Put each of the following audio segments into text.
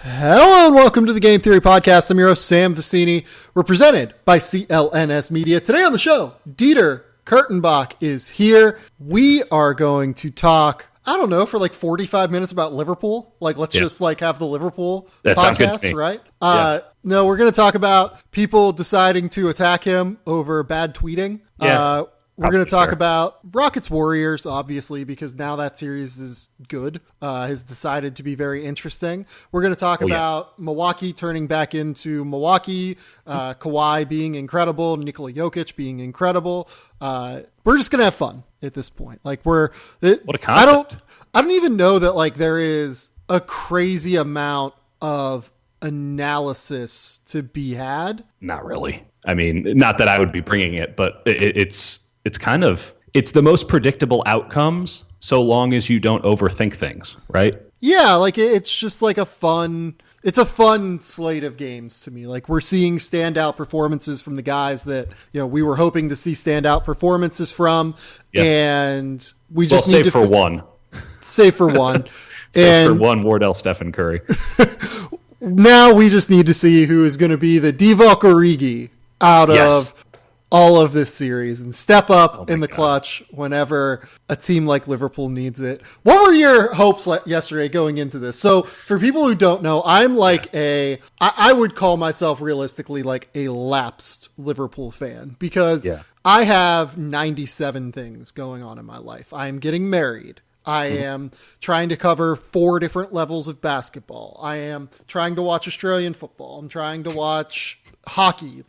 Hello and welcome to the Game Theory Podcast. I'm your host, Sam Vicini. We're presented by CLNS Media. Today on the show, Dieter Kurtenbach is here. We are going to talk, I don't know, for like 45 minutes about Liverpool. Let's just have the Liverpool that podcast, sounds good to me. Right? No, we're going to talk about people deciding to attack him over bad tweeting. We're going to talk about Rockets Warriors, obviously, because now that series is good, has decided to be very interesting. We're going to talk about Milwaukee turning back into Milwaukee, Kawhi being incredible, Nikola Jokic being incredible. We're just going to have fun at this point. What a concept. I don't even know that there is a crazy amount of analysis to be had. Not really. I mean, not that I would be bringing it, but it's the most predictable outcomes so long as you don't overthink things, right? Yeah, it's just a fun slate of games to me. We're seeing standout performances from the guys that, we were hoping to see standout performances from. Yeah. And we just need to save for one. Save for one. Save for one, Wardell Stephen Curry. Now we just need to see who is going to be the Divock Origi out of all of this series and step up in the clutch whenever a team like Liverpool needs it. What were your hopes yesterday going into this? So for people who don't know, I'm I would call myself realistically a lapsed Liverpool fan because I have 97 things going on in my life. I'm getting married. I am trying to cover 4 different levels of basketball. I am trying to watch Australian football. I'm trying to watch hockey.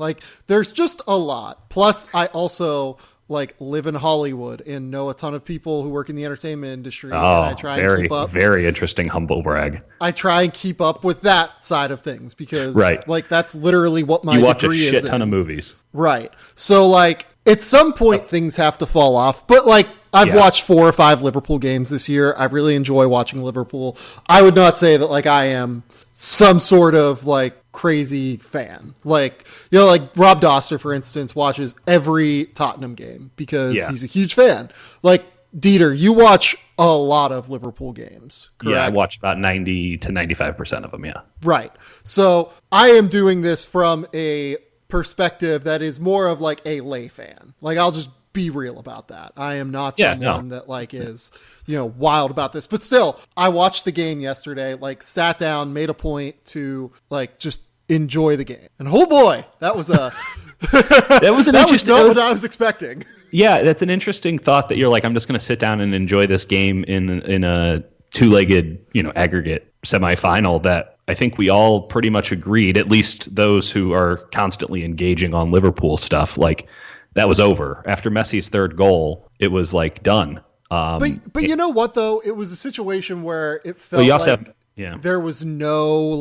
There's just a lot. Plus, I also live in Hollywood and know a ton of people who work in the entertainment industry. And I try and keep up. Very interesting humble brag. I try and keep up with that side of things because that's literally what my degree is. You watch a shit ton of movies. Right. So at some point things have to fall off, but I've watched 4 or 5 Liverpool games this year. I really enjoy watching Liverpool. I would not say that I am some sort of crazy fan. Rob Doster, for instance, watches every Tottenham game because he's a huge fan. Dieter, you watch a lot of Liverpool games, correct? Yeah, I watch about 90 to 95% of them, yeah. Right. So I am doing this from a perspective that is more of a lay fan. I'll just be real about that. I am not someone that is, wild about this, but still I watched the game yesterday, sat down, made a point to just enjoy the game. And oh boy, that was not what I was expecting. Yeah. That's an interesting thought that you're I'm just going to sit down and enjoy this game in a 2-legged, aggregate semifinal that I think we all pretty much agreed, at least those who are constantly engaging on Liverpool stuff, that was over. After Messi's 3rd goal, it was done. But you know what though? It was a situation where it felt there was no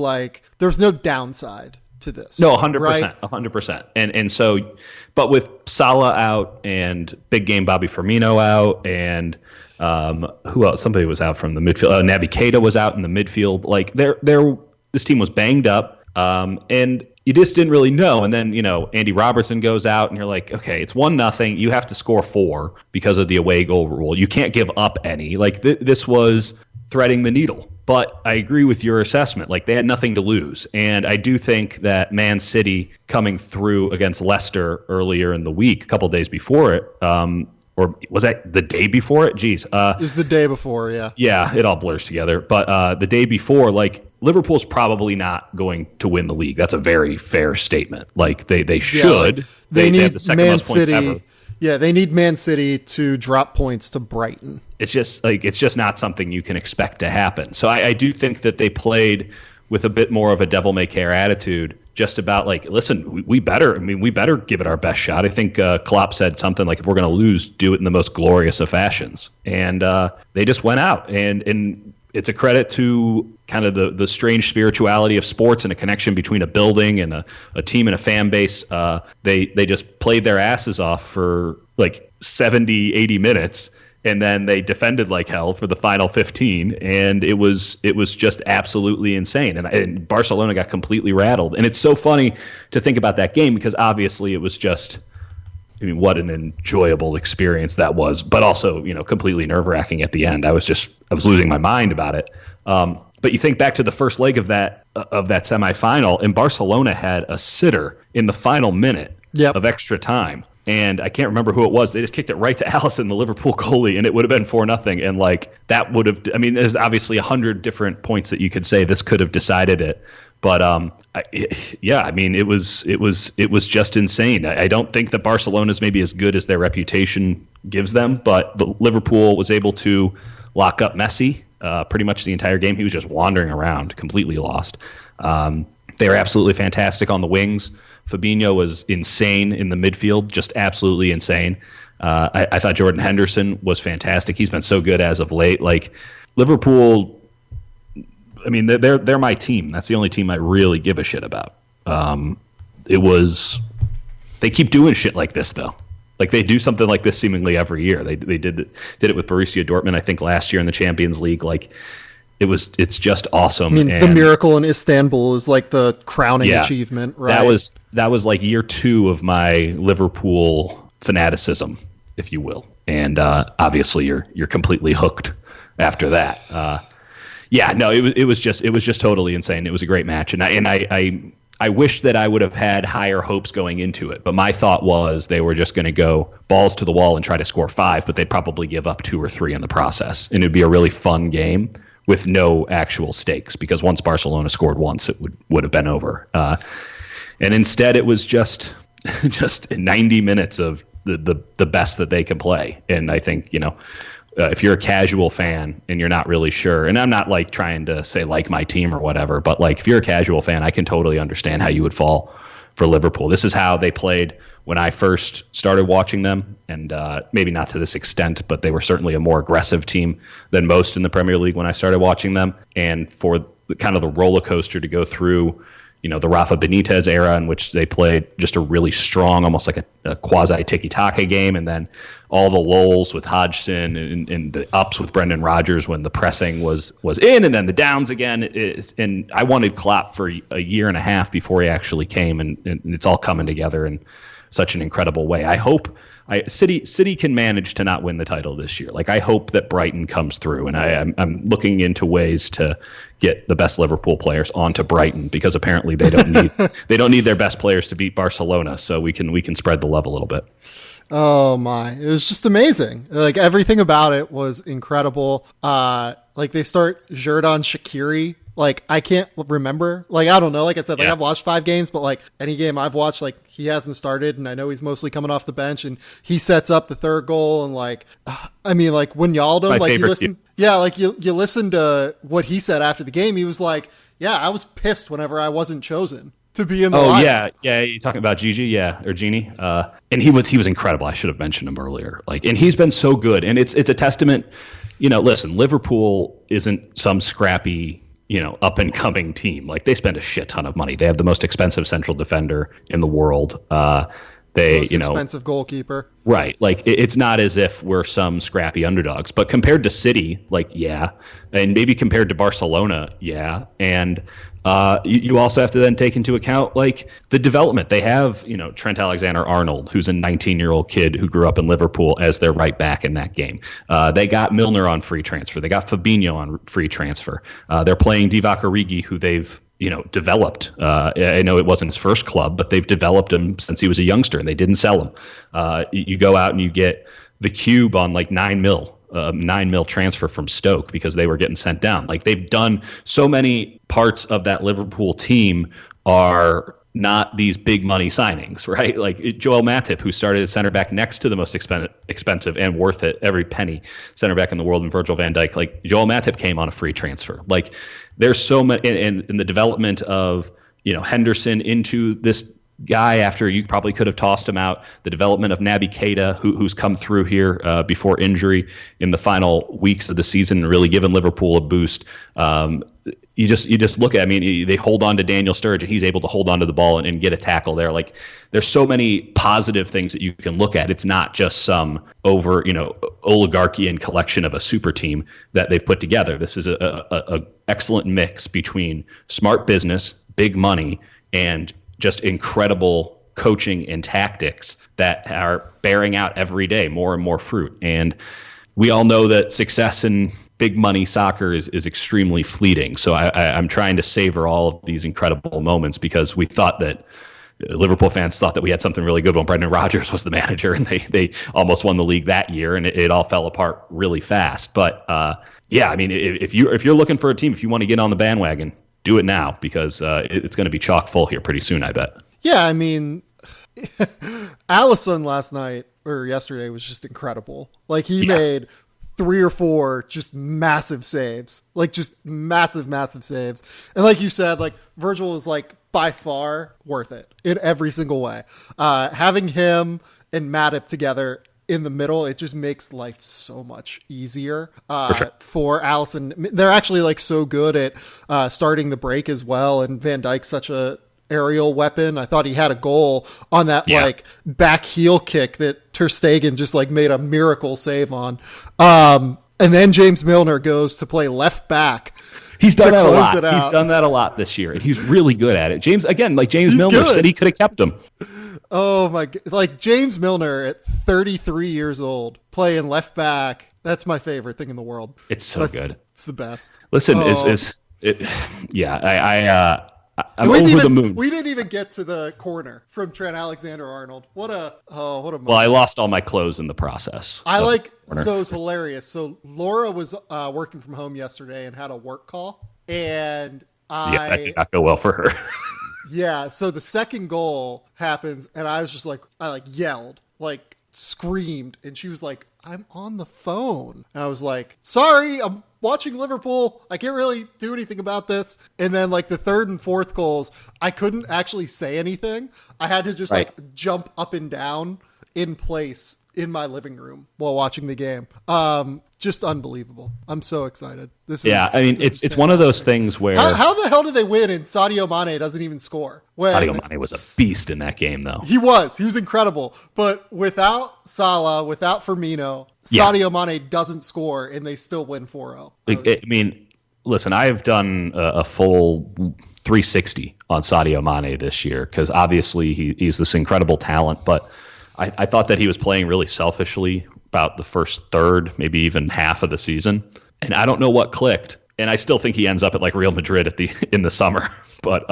downside to this. No, 100%, 100%. And so, but with Salah out and big game Bobby Firmino out and who else? Somebody was out from the midfield. Naby Keita was out in the midfield. This team was banged up. And you just didn't really know. And then, Andy Robertson goes out and you're okay, it's 1-0. You have to score 4 because of the away goal rule. You can't give up any. This was threading the needle. But I agree with your assessment. They had nothing to lose. And I do think that Man City coming through against Leicester earlier in the week, a couple days before it, or was that the day before it? Jeez. It was the day before, yeah. Yeah, it all blurs together. But the day before, Liverpool's probably not going to win the league. That's a very fair statement. They should. Yeah, they need have the second Man most points City. ever. Yeah, they need Man City to drop points to Brighton. It's just not something you can expect to happen. So I do think that they played with a bit more of a devil-may-care attitude, just about listen, we better give it our best shot. I think Klopp said something if we're going to lose, do it in the most glorious of fashions. And they just went out and it's a credit to kind of the strange spirituality of sports and a connection between a building and a team and a fan base. They just played their asses off for 70, 80 minutes. And then they defended like hell for the final 15, and it was just absolutely insane. And Barcelona got completely rattled. And it's so funny to think about that game because obviously it was just, what an enjoyable experience that was, but also, completely nerve-wracking at the end. I was losing my mind about it. But you think back to the first leg of that semifinal, and Barcelona had a sitter in the final minute of extra time. And I can't remember who it was. They just kicked it right to Alisson, the Liverpool goalie, and it would have been 4-0. And like that would have, I mean, there's obviously 100 different points that you could say this could have decided it. But I mean, it was just insane. I don't think that Barcelona's maybe as good as their reputation gives them, but Liverpool was able to lock up Messi pretty much the entire game. He was just wandering around, completely lost. They were absolutely fantastic on the wings. Fabinho was insane in the midfield, just absolutely insane. I thought Jordan Henderson was fantastic. He's been so good as of late. Like Liverpool, I mean, they're my team. That's the only team I really give a shit about. They keep doing shit like this though. Like they do something like this seemingly every year. They did it with Borussia Dortmund, I think, last year in the Champions League. Like it's just awesome. I mean, the miracle in Istanbul is like the crowning achievement, right? That was like year 2 of my Liverpool fanaticism, if you will. And obviously you're completely hooked after that. It was just totally insane. It was a great match, and I wish that I would have had higher hopes going into it. But my thought was they were just going to go balls to the wall and try to score 5, but they'd probably give up 2 or 3 in the process, and it'd be a really fun game with no actual stakes, because once Barcelona scored once, it would have been over. And instead, it was just 90 minutes of the best that they can play. And I think, if you're a casual fan and you're not really sure, and I'm not like trying to say like my team or whatever, but like if you're a casual fan, I can totally understand how you would fall for Liverpool. This is how they played when I first started watching them, and maybe not to this extent, but they were certainly a more aggressive team than most in the Premier League when I started watching them. And for kind of the roller coaster to go through, the Rafa Benitez era, in which they played just a really strong, almost like a quasi tiki-taka game, and then all the lulls with Hodgson and the ups with Brendan Rodgers when the pressing was in, and then the downs again. And I wanted Klopp for a year and a half before he actually came, and it's all coming together in such an incredible way. I hope City can manage to not win the title this year. Like I hope that Brighton comes through, and I'm looking into ways to get the best Liverpool players onto Brighton, because apparently they don't need their best players to beat Barcelona, so we can spread the love a little bit. Oh my, it was just amazing. Like everything about it was incredible. Like they start Xherdan Shaqiri. Like I can't remember. Like I don't know. Like I said, I've watched 5 games, but like any game I've watched, like he hasn't started, and I know he's mostly coming off the bench, and he sets up the 3rd goal. And like, I mean, like Wijnaldum, like you listen, you listen to what he said after the game. He was like, "Yeah, I was pissed whenever I wasn't chosen to be in the lineup." Yeah. You're talking about Gigi, or Genie, and he was incredible. I should have mentioned him earlier. Like, and he's been so good, and it's a testament. Listen, Liverpool isn't some scrappy, up and coming team. Like they spend a shit ton of money. They have the most expensive central defender in the world. Most expensive goalkeeper. Right. Like it's not as if we're some scrappy underdogs, but compared to City, like, yeah. And maybe compared to Barcelona, yeah. And you also have to then take into account like the development. They have, Trent Alexander-Arnold, who's a 19-year-old kid who grew up in Liverpool, as their right back in that game. They got Milner on free transfer. They got Fabinho on free transfer. They're playing Divock Origi, who they've developed. I know it wasn't his first club, but they've developed him since he was a youngster, and they didn't sell him. You go out and you get the Cube on like $9 million transfer from Stoke because they were getting sent down. Like they've done so many parts of that Liverpool team are not these big money signings, right? Like Joel Matip, who started at center back next to the most expensive and worth it, every penny center back in the world, and Virgil van Dijk. Like Joel Matip came on a free transfer. Like there's so much in the development of, Henderson into this guy after you probably could have tossed him out. The development of Naby Keita, who's come through here before injury in the final weeks of the season and really given Liverpool a boost. You just look at, they hold on to Daniel Sturridge, and he's able to hold on to the ball and get a tackle there. Like there's so many positive things that you can look at. It's not just some oligarchy and collection of a super team that they've put together. This is a excellent mix between smart business, big money, and just incredible coaching and tactics that are bearing out every day more and more fruit. And we all know that success in big money soccer is extremely fleeting. So I'm trying to savor all of these incredible moments, because we thought that Liverpool fans thought that we had something really good when Brendan Rodgers was the manager, and they almost won the league that year, and it all fell apart really fast. But yeah, I mean, if you're looking for a team, if you want to get on the bandwagon, do it now, because it's going to be chock full here pretty soon, I bet. Yeah, I mean, Alisson last night or yesterday was just incredible. Like, he made 3 or 4 just massive saves, like just massive saves. And like you said, like, Virgil is like by far worth it in every single way. Having him and Matip together in the middle, it just makes life so much easier for Alisson. They're actually like so good at starting the break as well. And Van Dijk's such a aerial weapon. I thought he had a goal on that like back heel kick that Ter Stegen just like made a miracle save on. And then James Milner goes to play left back. He's done that a lot. He's done that a lot this year, and he's really good at it. James Milner said he could have kept him. Oh my God. Like, James Milner at 33 years old playing left back. That's my favorite thing in the world. It's so good. It's the best. Listen, I'm over the moon. We didn't even get to the corner from Trent Alexander-Arnold. What a moment. Well, I lost all my clothes in the process. So it's hilarious. So Laura was working from home yesterday and had a work call, and that did not go well for her. Yeah, so the second goal happens, and I was just like, I yelled, like screamed, and she was like, I'm on the phone. And I was like, sorry, I'm watching Liverpool. I can't really do anything about this. And then like the third and fourth goals, I couldn't actually say anything. I had to just like jump up and down in place in my living room while watching the game. Just unbelievable. I'm so excited. It's one of those things where how the hell did they win and Sadio Mane doesn't even score? Sadio Mane was a beast in that game, though. He was incredible. But without Salah, without Firmino, Sadio Mane doesn't score, and they still win 4-0. Listen, I've done a full 360 on Sadio Mane this year, because obviously he's this incredible talent, but I thought that he was playing really selfishly about the first third, maybe even half of the season. And I don't know what clicked. And I still think he ends up at like Real Madrid in the summer. But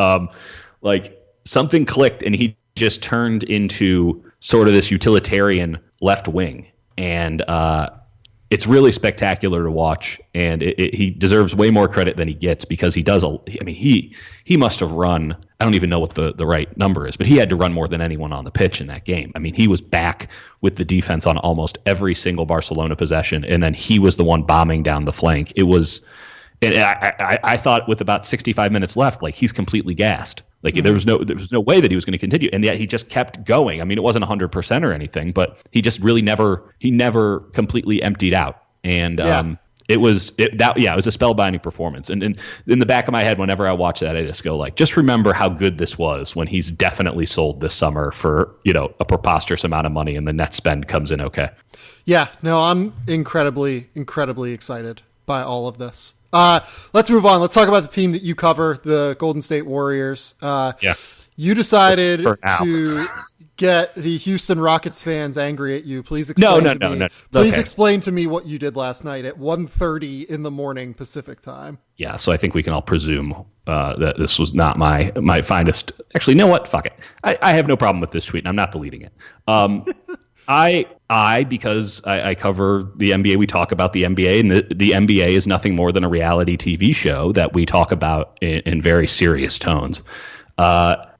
something clicked, and he just turned into sort of this utilitarian left wing. And it's really spectacular to watch, and he deserves way more credit than he gets, because he does. He must have run. I don't even know what the right number is, but he had to run more than anyone on the pitch in that game. I mean, he was back with the defense on almost every single Barcelona possession, and then he was the one bombing down the flank. It was, and I thought with about 65 minutes left, like, he's completely gassed. Like, there was no way that he was going to continue, and yet he just kept going. I mean, it wasn't 100% or anything, but he just really never completely emptied out. And it was a spellbinding performance. And in the back of my head, whenever I watch that, I just go like, just remember how good this was when he's definitely sold this summer for, a preposterous amount of money, and the net spend comes in okay. Yeah, no, I'm incredibly, incredibly excited by all of this. Let's move on. Let's talk about the team that you cover, the Golden State Warriors. You decided to get the Houston Rockets fans angry at you. Please explain to me. Please explain to me what you did last night at 1:30 in the morning Pacific time. Yeah, so I think we can all presume that this was not my finest. Actually, you know what? Fuck it. I have no problem with this tweet, and I'm not deleting it. Because I cover the NBA, we talk about the NBA, and the NBA is nothing more than a reality TV show that we talk about in very serious tones.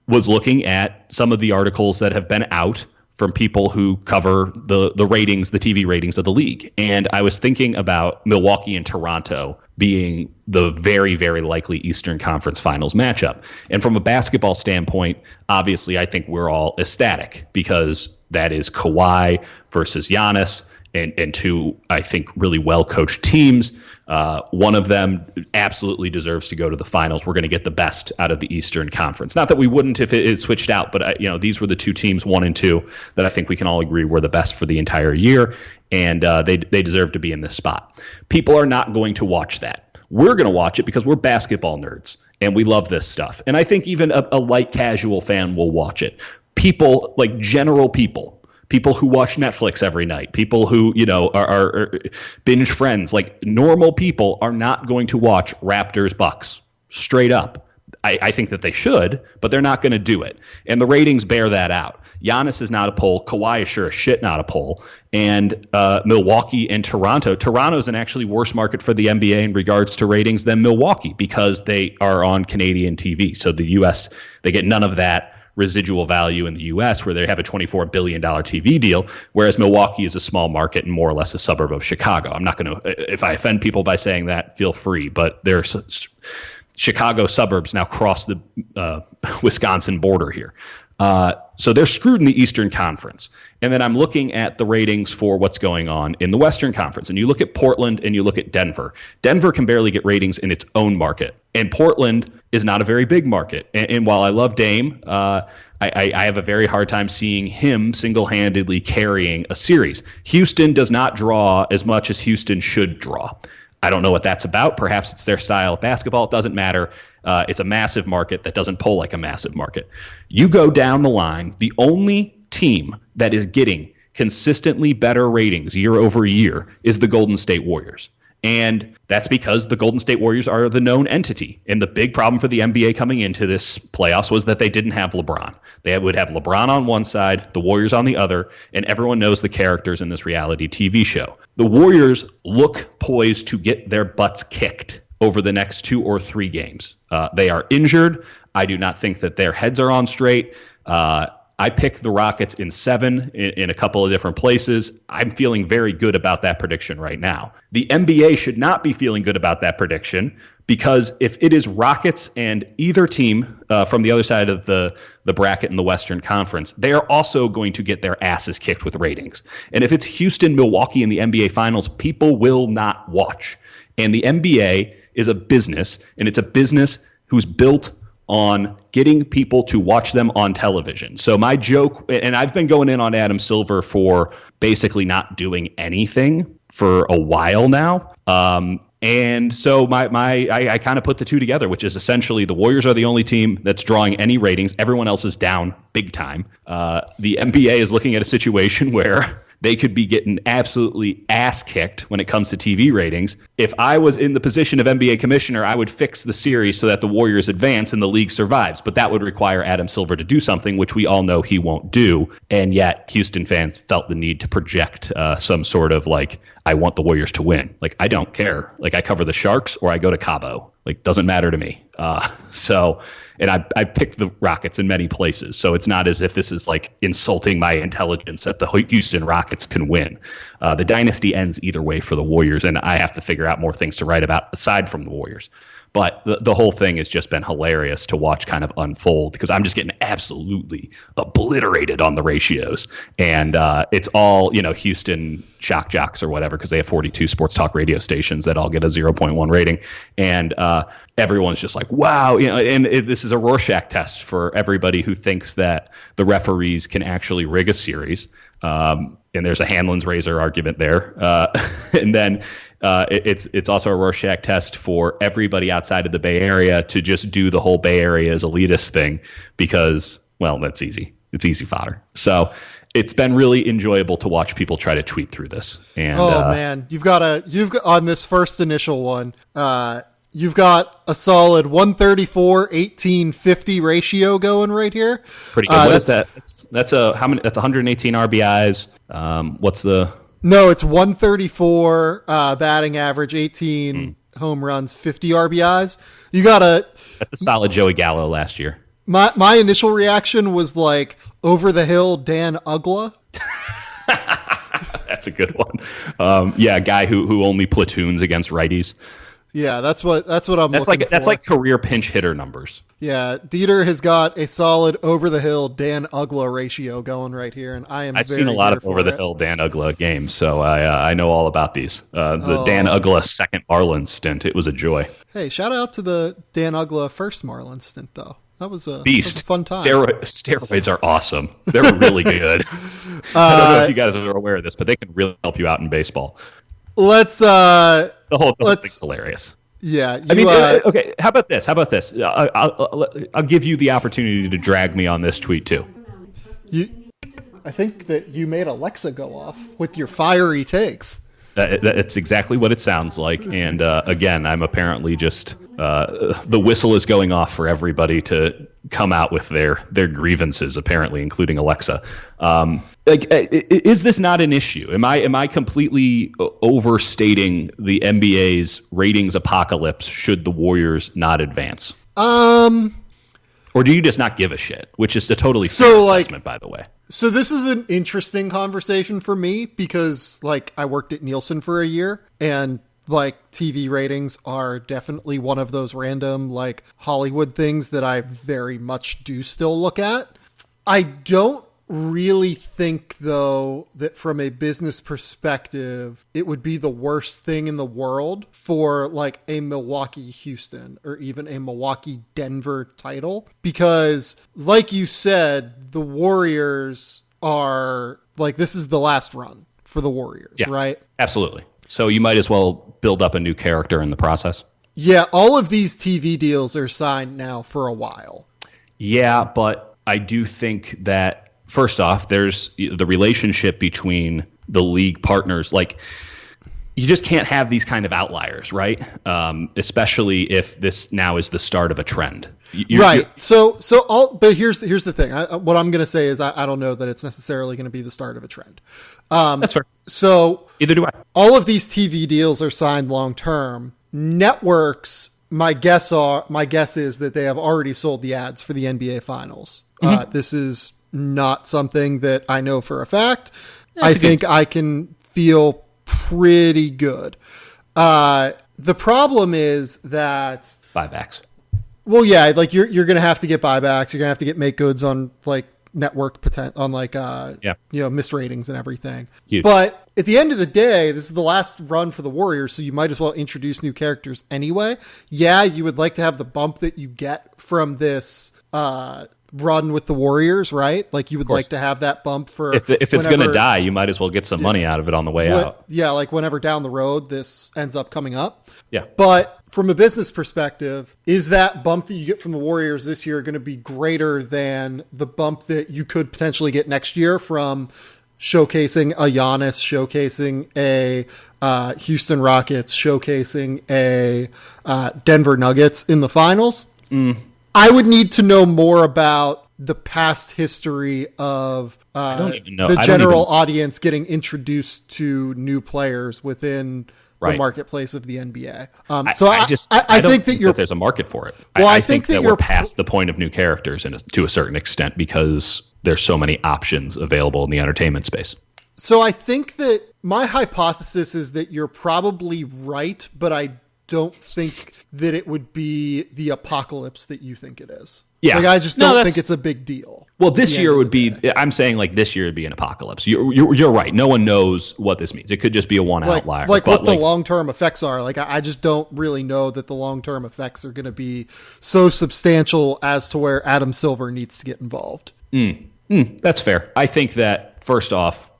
Was looking at some of the articles that have been out from people who cover the ratings, the TV ratings of the league. And I was thinking about Milwaukee and Toronto being the very, very likely Eastern Conference Finals matchup. And from a basketball standpoint, obviously, I think we're all ecstatic, because that is Kawhi versus Giannis, and two, I think, really well-coached teams. One of them absolutely deserves to go to the finals. We're going to get the best out of the Eastern Conference. Not that we wouldn't if it switched out, but these were the two teams, 1 and 2, that I think we can all agree were the best for the entire year, and they deserve to be in this spot. People are not going to watch that. We're going to watch it because we're basketball nerds, and we love this stuff. And I think even a light casual fan will watch it. People, like general people people who watch Netflix every night, people who, are binge Friends, like normal people are not going to watch Raptors-Bucks straight up. I think that they should, but they're not going to do it. And the ratings bear that out. Giannis is not a poll. Kawhi is sure as shit not a poll. And Milwaukee and Toronto. Toronto's an actually worse market for the NBA in regards to ratings than Milwaukee because they are on Canadian TV. So the U.S., they get none of that residual value in the U.S. where they have a $24 billion TV deal, whereas Milwaukee is a small market and more or less a suburb of Chicago. I'm not going to, if I offend people by saying that, feel free, but there's Chicago suburbs now cross the Wisconsin border here. So they're screwed in the Eastern Conference. And then I'm looking at the ratings for what's going on in the Western Conference. And you look at Portland and you look at Denver. Denver can barely get ratings in its own market. And Portland is not a very big market. And while I love Dame, I have a very hard time seeing him single-handedly carrying a series. Houston does not draw as much as Houston should draw. I don't know what that's about. Perhaps it's their style of basketball. It doesn't matter. It's a massive market that doesn't poll like a massive market. You go down the line, the only team that is getting consistently better ratings year over year is the Golden State Warriors. And that's because the Golden State Warriors are the known entity. And the big problem for the NBA coming into this playoffs was that they didn't have LeBron. They would have LeBron on one side, the Warriors on the other, and everyone knows the characters in this reality TV show. The Warriors look poised to get their butts kicked over the next 2 or 3 games. They are injured. I do not think that their heads are on straight. I picked the Rockets in 7 in a couple of different places. I'm feeling very good about that prediction right now. The NBA should not be feeling good about that prediction because if it is Rockets and either team from the other side of the bracket in the Western Conference, they are also going to get their asses kicked with ratings. And if it's Houston, Milwaukee in the NBA Finals, people will not watch. And the NBA is a business, and it's a business who's built on getting people to watch them on television. So my joke, and I've been going in on Adam Silver for basically not doing anything for a while now. And so I kind of put the two together, which is essentially the Warriors are the only team that's drawing any ratings. Everyone else is down big time. The NBA is looking at a situation where they could be getting absolutely ass kicked when it comes to TV ratings. If I was in the position of NBA commissioner, I would fix the series so that the Warriors advance and the league survives. But that would require Adam Silver to do something, which we all know he won't do. And yet Houston fans felt the need to project some sort of like, I want the Warriors to win. Like, I don't care. Like, I cover the Sharks or I go to Cabo. Like, doesn't matter to me. And I picked the Rockets in many places, so it's not as if this is like insulting my intelligence that the Houston Rockets can win. The dynasty ends either way for the Warriors, and I have to figure out more things to write about aside from the Warriors. But the whole thing has just been hilarious to watch kind of unfold because I'm just getting absolutely obliterated on the ratios. And it's all, Houston shock jocks or whatever because they have 42 sports talk radio stations that all get a 0.1 rating. And everyone's just like, wow. This is a Rorschach test for everybody who thinks that the referees can actually rig a series. And there's a Hanlon's razor argument there. And then it's also a Rorschach test for everybody outside of the Bay Area to just do the whole Bay Area's elitist thing because, well, that's easy. It's easy fodder. So it's been really enjoyable to watch people try to tweet through this. And man, you've got on this first initial one, you've got a solid 134-18-50 ratio going right here. Pretty good. What is that? That's how many? That's 118 RBIs. What's the? No, it's 134 batting average, 18 home runs, 50 RBIs. That's a solid Joey Gallo last year. My initial reaction was like over the hill Dan Uggla. That's a good one. A guy who only platoons against righties. Yeah, that's what I'm looking for. That's like career pinch hitter numbers. Yeah, Dieter has got a solid over the hill Dan Uggla ratio going right here, and I've seen a lot of over the hill Dan Uggla games, so I know all about these. Dan Uggla second Marlins stint, it was a joy. Hey, shout out to the Dan Uggla first Marlins stint though. That was a fun time. Steroids are awesome. They're really good. I don't know if you guys are aware of this, but they can really help you out in baseball. The whole thing's hilarious. Yeah. Okay. How about this? I'll give you the opportunity to drag me on this tweet too. I think that you made Alexa go off with your fiery takes. It's exactly what it sounds like. And again, I'm apparently just the whistle is going off for everybody to come out with their grievances, apparently, including Alexa. Is this not an issue? Am I completely overstating the NBA's ratings apocalypse should the Warriors not advance? Or do you just not give a shit? Which is a totally fair assessment, by the way. So this is an interesting conversation for me because, like, I worked at Nielsen for a year, and, like, TV ratings are definitely one of those random, like, Hollywood things that I very much do still look at. I don't really think, though, that from a business perspective, it would be the worst thing in the world for, like, a Milwaukee-Houston or even a Milwaukee-Denver title. Because, like you said, the Warriors are, like, this is the last run for the Warriors, right? Absolutely. So you might as well build up a new character in the process. Yeah, all of these TV deals are signed now for a while. Yeah, but I do think that first off, there's the relationship between the league partners. Like, you just can't have these kind of outliers, right? Especially if this now is the start of a trend. Right. But here's the thing. What I'm going to say is I don't know that it's necessarily going to be the start of a trend. That's fair. So either do I. All of these TV deals are signed long term. Networks, my guess is that they have already sold the ads for the NBA Finals. Mm-hmm. This is not something that I know for a fact. I think I can feel pretty good. The problem is that buybacks. Well, yeah, like you're going to have to get buybacks. You're going to have to get make goods on like network on like missed ratings and everything. Huge. But at the end of the day, this is the last run for the Warriors, so you might as well introduce new characters anyway. Yeah, you would like to have the bump that you get from this run with the Warriors, right? Like you would like to have that bump for if it's going to die, you might as well get some money out of it on the way out. Yeah, like whenever down the road this ends up coming up. Yeah. But from a business perspective, is that bump that you get from the Warriors this year going to be greater than the bump that you could potentially get next year from showcasing a Giannis, showcasing a Houston Rockets, showcasing a Denver Nuggets in the finals? I would need to know more about the past history of the general audience getting introduced to new players within the marketplace of the NBA. I think that there's a market for it. Well, I think that we're past the point of new characters to a certain extent because there's so many options available in the entertainment space. So I think that my hypothesis is that you're probably right, but I don't think that it would be the apocalypse that you think it is. Yeah. Like, I just don't think it's a big deal. Well, this year would be, I'm saying like this year would be an apocalypse. You're right. No one knows what this means. It could just be a one outlier. Like what the long-term effects are. Like, I just don't really know that the long-term effects are going to be so substantial as to where Adam Silver needs to get involved. That's fair. I think that first off,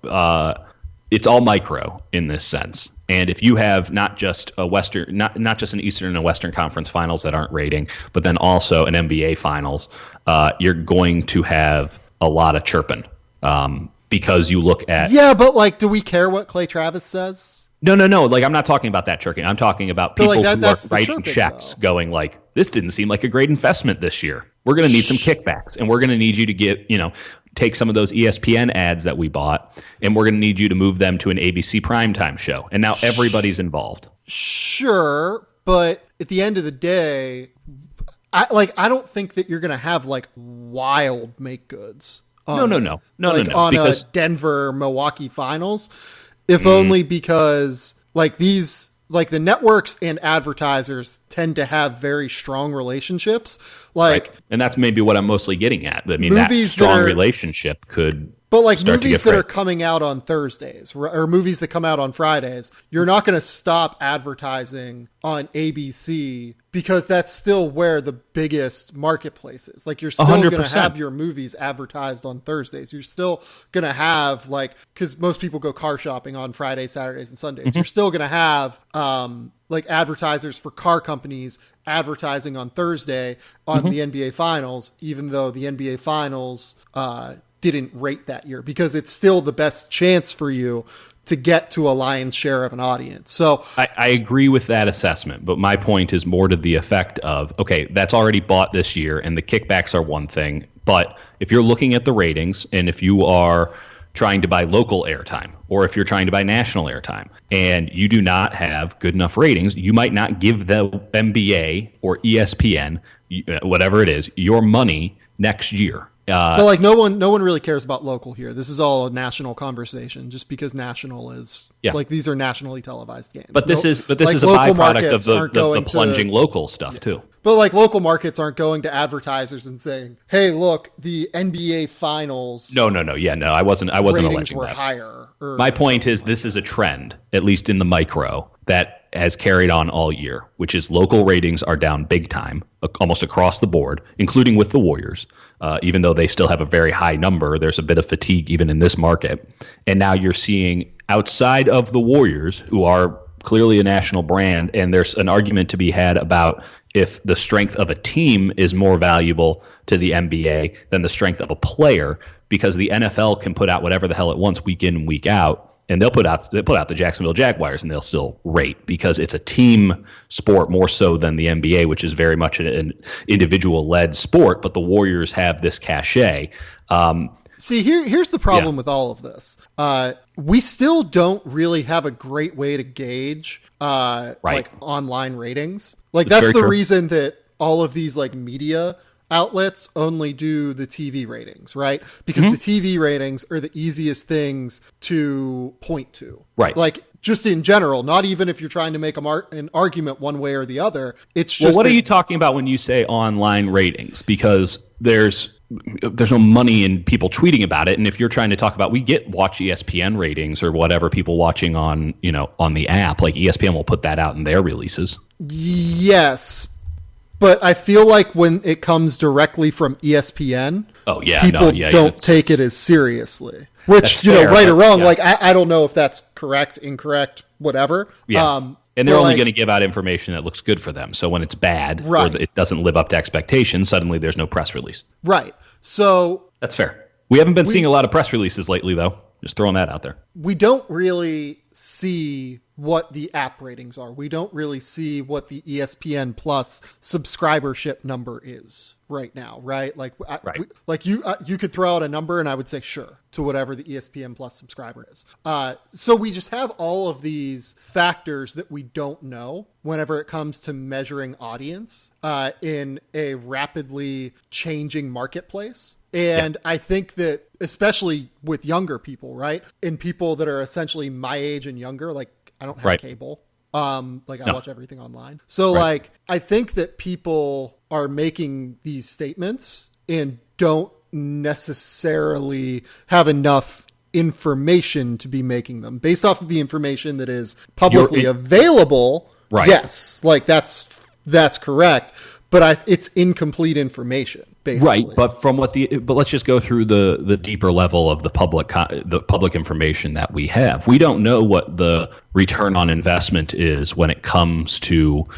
it's all micro in this sense. And if you have not just a Western, not just an Eastern and a Western Conference finals that aren't rating, but then also an NBA finals, you're going to have a lot of chirping because you look at... Yeah, but like, do we care what Clay Travis says? No. Like, I'm not talking about that chirping. I'm talking about people who are writing checks going like, this didn't seem like a great investment this year. We're going to need some kickbacks, and we're going to need you to take some of those ESPN ads that we bought, and we're going to need you to move them to an ABC primetime show. And now everybody's involved. Sure, but at the end of the day, I don't think that you're going to have like wild make goods. No. On because a Denver Milwaukee finals, if only because like the networks and advertisers tend to have very strong relationships. Like, and that's maybe what I'm mostly getting at. I mean, that strong relationship could. But like movies that are coming out on Thursdays or movies that come out on Fridays, you're not going to stop advertising on ABC because that's still where the biggest marketplace is. Like, you're still going to have your movies advertised on Thursdays. You're still going to have because most people go car shopping on Fridays, Saturdays, and Sundays. You're still going to have like advertisers for car companies advertising on Thursday on the NBA Finals, even though the NBA Finals didn't rate that year, because it's still the best chance for you to get to a lion's share of an audience. So I agree with that assessment, but my point is more to the effect of, okay, that's already bought this year and the kickbacks are one thing, but if you're looking at the ratings and if you are trying to buy local airtime or if you're trying to buy national airtime and you do not have good enough ratings, you might not give the NBA or ESPN, whatever it is, your money next year. But like no one really cares about local here. This is all a national conversation, just because national is like these are nationally televised games. But this is a byproduct of the plunging local stuff too. But like local markets aren't going to advertisers and saying, "Hey, look, the NBA Finals." No. Yeah, no, I wasn't alleging were that. Higher. My point is, this is a trend, at least in the micro, that has carried on all year, which is local ratings are down big time, almost across the board, including with the Warriors. Even though they still have a very high number, there's a bit of fatigue even in this market. And now you're seeing outside of the Warriors, who are clearly a national brand, and there's an argument to be had about if the strength of a team is more valuable to the NBA than the strength of a player, because the NFL can put out whatever the hell it wants week in and week out. And they put out the Jacksonville Jaguars, and they'll still rate, because it's a team sport more so than the NBA, which is very much an individual-led sport. But the Warriors have this cachet. See, here's the problem with all of this. We still don't really have a great way to gauge like online ratings. Like that's the reason that all of these like media outlets only do the TV ratings, right? Because the TV ratings are the easiest things to point to. Right. Like just in general, not even if you're trying to make an argument one way or the other. It's just what are you talking about when you say online ratings? Because there's no money in people tweeting about it. And if you're trying to talk about, we get watch ESPN ratings or whatever people watching on the app, like ESPN will put that out in their releases. Yes. But I feel like when it comes directly from ESPN, people don't take it as seriously. Which, right or wrong, like I don't know if that's correct, incorrect, whatever. Yeah. And they're only going to give out information that looks good for them. So when it's bad or it doesn't live up to expectations, suddenly there's no press release. Right. So that's fair. We haven't been seeing a lot of press releases lately, though. Just throwing that out there. We don't really see what the app ratings are. We don't really see what the ESPN Plus subscribership number is right now, right? Like, you could throw out a number and I would say sure to whatever the ESPN Plus subscriber is. So we just have all of these factors that we don't know whenever it comes to measuring audience in a rapidly changing marketplace. And I think that especially with younger people, right? And people that are essentially my age and younger, like I don't have cable. I watch everything online. So I think that people are making these statements and don't necessarily have enough information to be making them based off of the information that is publicly available. Right. Yes. Like that's correct. But it's incomplete information, basically. Right, but but let's just go through the deeper level of the public information that we have. We don't know what the return on investment is when it comes to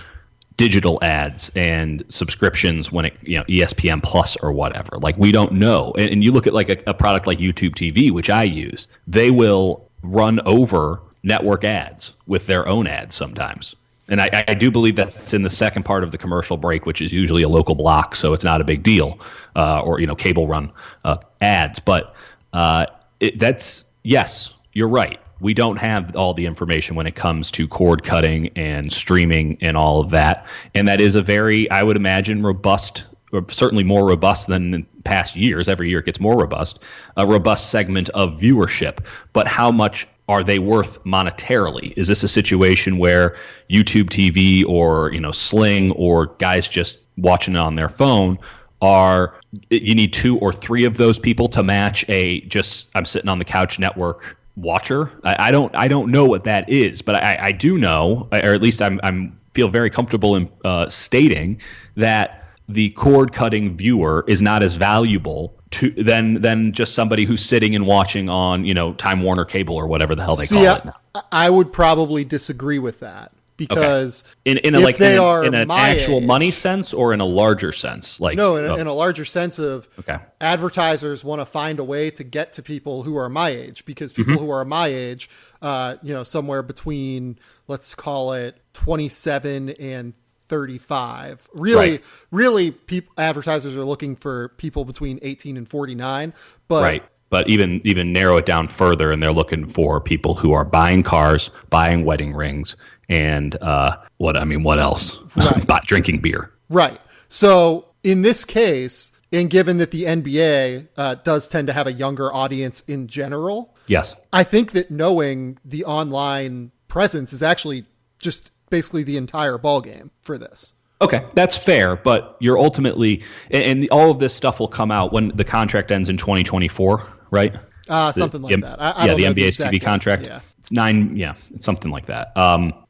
digital ads and subscriptions when ESPN Plus or whatever. Like we don't know. And you look at like a product like YouTube TV, which I use, they will run over network ads with their own ads sometimes. And I do believe that's in the second part of the commercial break, which is usually a local block, so it's not a big deal, or cable run ads. But yes, you're right. We don't have all the information when it comes to cord cutting and streaming and all of that, and that is a very, I would imagine, robust, or certainly more robust than in past years. Every year it gets more robust. A robust segment of viewership, but how much are they worth monetarily? Is this a situation where YouTube TV or Sling or guys just watching it on their phone you need 2 or 3 of those people to match I'm sitting on the couch network watcher? I don't know what that is, but I do know, or at least I'm feel very comfortable in stating that the cord cutting viewer is not as valuable than just somebody who's sitting and watching on Time Warner Cable or whatever the hell they call it now. I would probably disagree with that because in an actual money sense or in a larger sense, in a larger sense of advertisers want to find a way to get to people who are my age, because people who are my age, somewhere between, let's call it 27 and 35. Really, advertisers are looking for people between 18 and 49. But even narrow it down further, and they're looking for people who are buying cars, buying wedding rings, and what else? Right. Drinking beer. Right. So in this case, and given that the NBA does tend to have a younger audience in general, yes, I think that knowing the online presence is actually just basically the entire ballgame for this. Okay, that's fair, but you're ultimately, and all of this stuff will come out when the contract ends in 2024, right? Something like that. The NBA's TV contract. Yeah. It's 9. Yeah, it's something like that.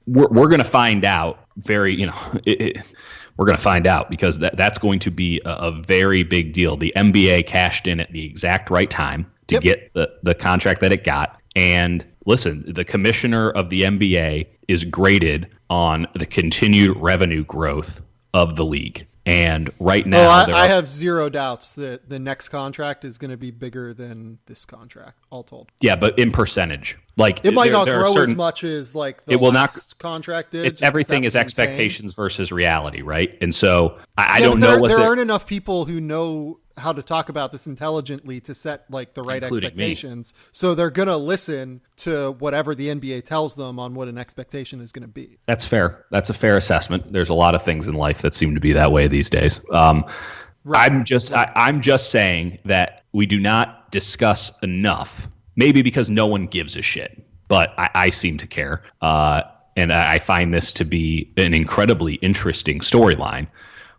We're going to find out we're going to find out, because that's going to be a very big deal. The NBA cashed in at the exact right time to get the contract that it got. And listen, the commissioner of the NBA is graded on the continued revenue growth of the league. And right now, I have zero doubts that the next contract is going to be bigger than this contract, all told. Yeah, but in percentage, it might not grow as much as the last contract did. It's everything is expectations versus reality, right? And so I don't know. There aren't enough people who know how to talk about this intelligently to set the right expectations. So they're going to listen to whatever the NBA tells them on what an expectation is going to be. That's fair. That's a fair assessment. There's a lot of things in life that seem to be that way these days. Right. I'm just saying that we do not discuss enough, maybe because no one gives a shit, but I seem to care. And I find this to be an incredibly interesting storyline,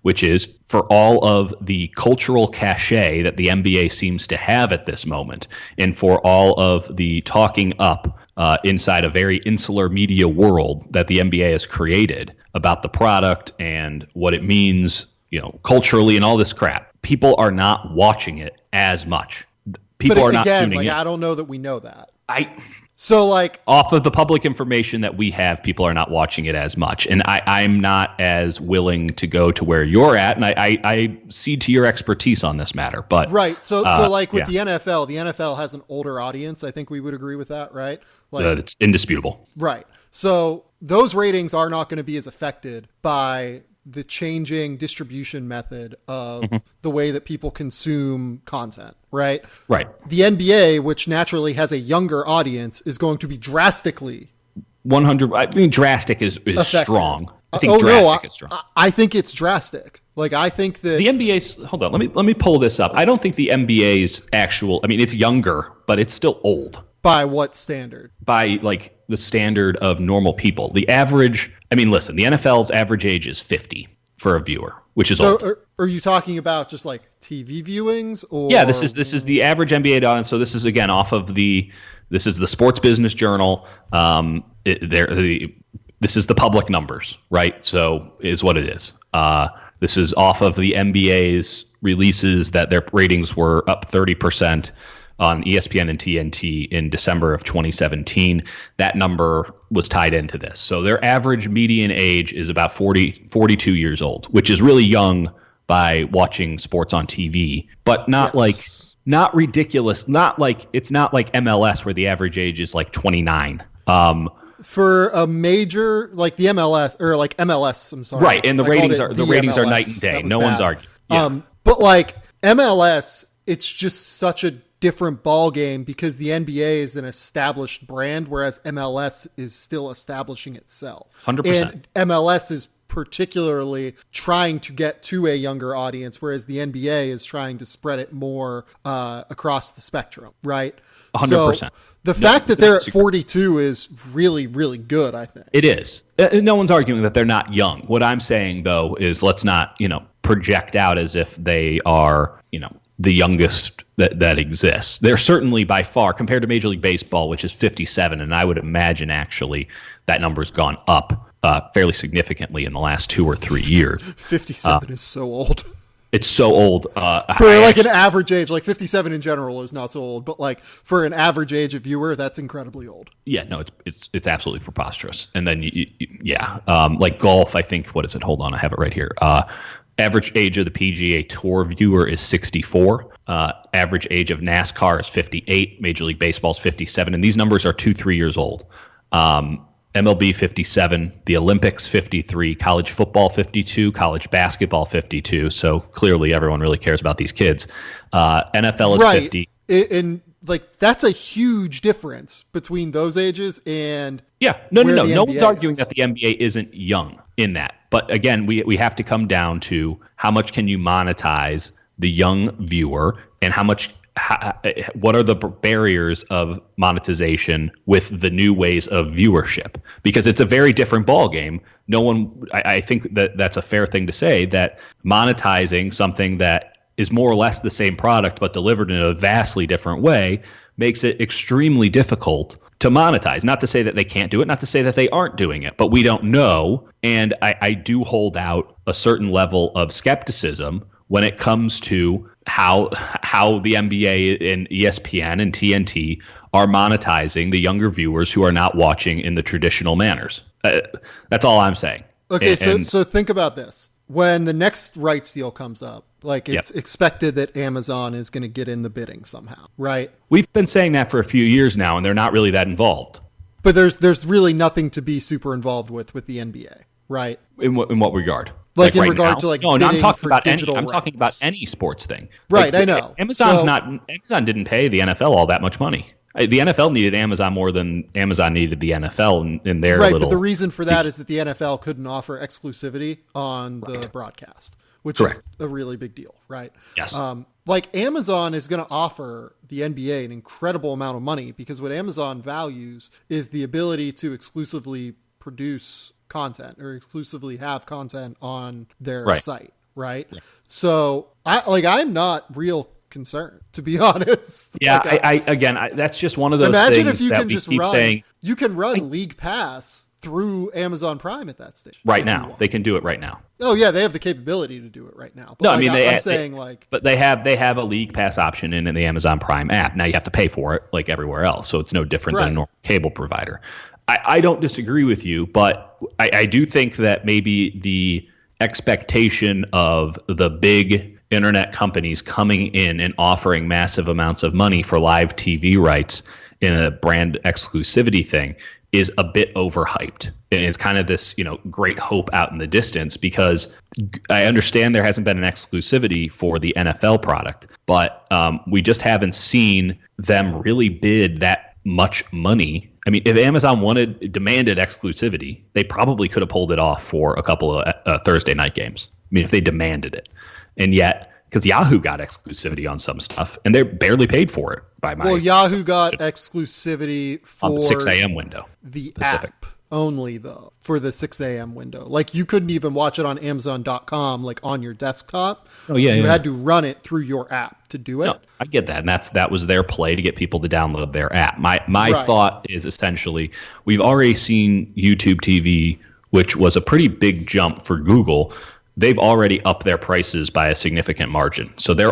which is for all of the cultural cachet that the NBA seems to have at this moment, and for all of the talking up inside a very insular media world that the NBA has created about the product and what it means, culturally and all this crap. People are not watching it as much. People are not tuning in. I don't know that we know that. Off of the public information that we have, people are not watching it as much. And I'm not as willing to go to where you're at. And I cede to your expertise on this matter. But right. So with the NFL has an older audience. I think we would agree with that, right? It's indisputable. Right. So those ratings are not going to be as affected by the changing distribution method of the way that people consume content, right? Right. The NBA, which naturally has a younger audience, is going to be drastically 100. I think drastic is strong. I think drastic is strong. I think it's drastic. I think that the NBA's. Hold on. Let me pull this up. I don't think the NBA's actual. I mean, it's younger, but it's still old. By what standard? By the standard of normal people. The average. I mean, listen. The NFL's average age is 50 for a viewer, which is old. Are you talking about just TV viewings? Or yeah, this is the average NBA audience. So this is again off of this is the Sports Business Journal. This is the public numbers, right? So is what it is. This is off of the NBA's releases that their ratings were up 30% on ESPN and TNT in December of 2017. That number was tied into this. So their average median age is about 42 years old, which is really young by watching sports on TV, but not not ridiculous. It's not like MLS where the average age is 29. For a major the MLS or MLS, I'm sorry. Right, and the ratings are MLS, night and day. No one's arguing. Yeah. But MLS, it's just such a different ball game because the NBA is an established brand, whereas MLS is still establishing itself. 100%. And MLS is particularly trying to get to a younger audience, whereas the NBA is trying to spread it more across the spectrum, right? 100%. So the fact that they're at 42 is really, really good, I think. It is. No one's arguing that they're not young. What I'm saying, though, is let's not, project out as if they are, the youngest that exists. They're certainly by far, compared to Major League Baseball, which is 57, and I would imagine actually that number's gone up fairly significantly in the last 2 or 3 years. 57 is so old. It's so old. For like an average age, like 57 in general is not so old, but like for an average age of viewer, that's incredibly old. Yeah, no, it's absolutely preposterous. And then like golf, I think, what is it? Hold on, I have it right here. Average age of the PGA Tour viewer is 64. Average age of NASCAR is 58. Major League Baseball is 57, and these numbers are 2-3 years old. MLB 57, the Olympics 53, college football 52, college basketball 52. So clearly everyone really cares about these kids. NFL is 50. And like that's a huge difference between those ages and no one's arguing that the NBA isn't young in that. But again, we have to come down to how much can you monetize the young viewer and what are the barriers of monetization with the new ways of viewership? Because it's a very different ballgame. I think that's a fair thing to say, that monetizing something that is more or less the same product but delivered in a vastly different way makes it extremely difficult to monetize. Not to say that they can't do it, not to say that they aren't doing it, but we don't know. And I do hold out a certain level of skepticism when it comes to how the NBA and ESPN and TNT are monetizing the younger viewers who are not watching in the traditional manners. That's all I'm saying. Okay, so think about this. When the next rights deal comes up, like it's expected that Amazon is going to get in the bidding somehow, right? We've been saying that for a few years now, and they're not really that involved. But there's really nothing to be super involved with the NBA, right? In what regard? Like in right regard now? To like no, I'm talking about I'm talking about any sports thing. Right, like, I know. Amazon didn't pay the NFL all that much money. The NFL needed Amazon more than Amazon needed the NFL in their right. But the reason for that is that the NFL couldn't offer exclusivity on the broadcast, which is a really big deal, right? Yes. Like Amazon is going to offer the NBA an incredible amount of money because what Amazon values is the ability to exclusively produce content or exclusively have content on their site, right? So I'm not real concerned, to be honest. Yeah, like, that's just one of those imagine things if you that can we just keep run, saying. You can run League Pass through Amazon Prime at that stage. Right now. They can do it right now. Oh yeah, they have the capability to do it right now. But no, I mean but they have a League Pass option in the Amazon Prime app. Now you have to pay for it like everywhere else, so it's no different than a normal cable provider. I don't disagree with you, but I do think that maybe the expectation of the big internet companies coming in and offering massive amounts of money for live TV rights in a brand exclusivity thing is a bit overhyped. And it's kind of this, great hope out in the distance, because I understand there hasn't been an exclusivity for the NFL product, but we just haven't seen them really bid that much money. I mean, if Amazon demanded exclusivity, they probably could have pulled it off for a couple of Thursday night games. I mean, if they demanded it. And yet, because Yahoo got exclusivity on some stuff, and they're barely paid for it Yahoo got exclusivity for on the 6 a.m. window. The Pacific app only, though, for the 6 a.m. window. Like, you couldn't even watch it on Amazon.com, like, on your desktop. Oh, yeah. You had to run it through your app to do it. No, I get that. And that was their play to get people to download their app. My thought is essentially, we've already seen YouTube TV, which was a pretty big jump for Google. They've already upped their prices by a significant margin. So they're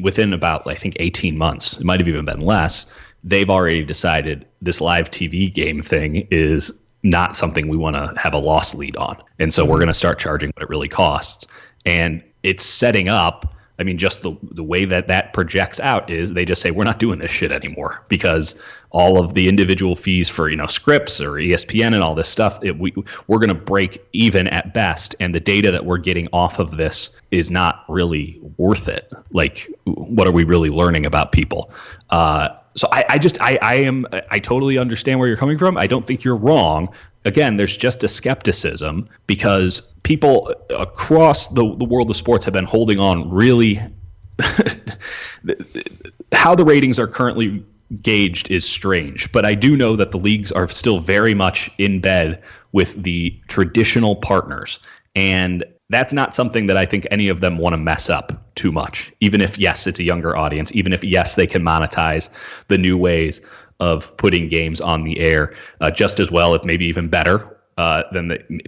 within about, I think, 18 months, it might have even been less, they've already decided this live TV game thing is not something we want to have a loss lead on. And so we're going to start charging what it really costs. And it's setting up, just the way that projects out is they just say, we're not doing this shit anymore, because all of the individual fees for, Scripps or ESPN and all this stuff, we're going to break even at best. And the data that we're getting off of this is not really worth it. Like, what are we really learning about people? So I totally understand where you're coming from. I don't think you're wrong. Again, there's just a skepticism because people across the world of sports have been holding on really. How the ratings are currently gauged is strange, but I do know that the leagues are still very much in bed with the traditional partners. And that's not something that I think any of them want to mess up too much, even if, yes, it's a younger audience, even if, yes, they can monetize the new ways of putting games on the air just as well, if maybe even better,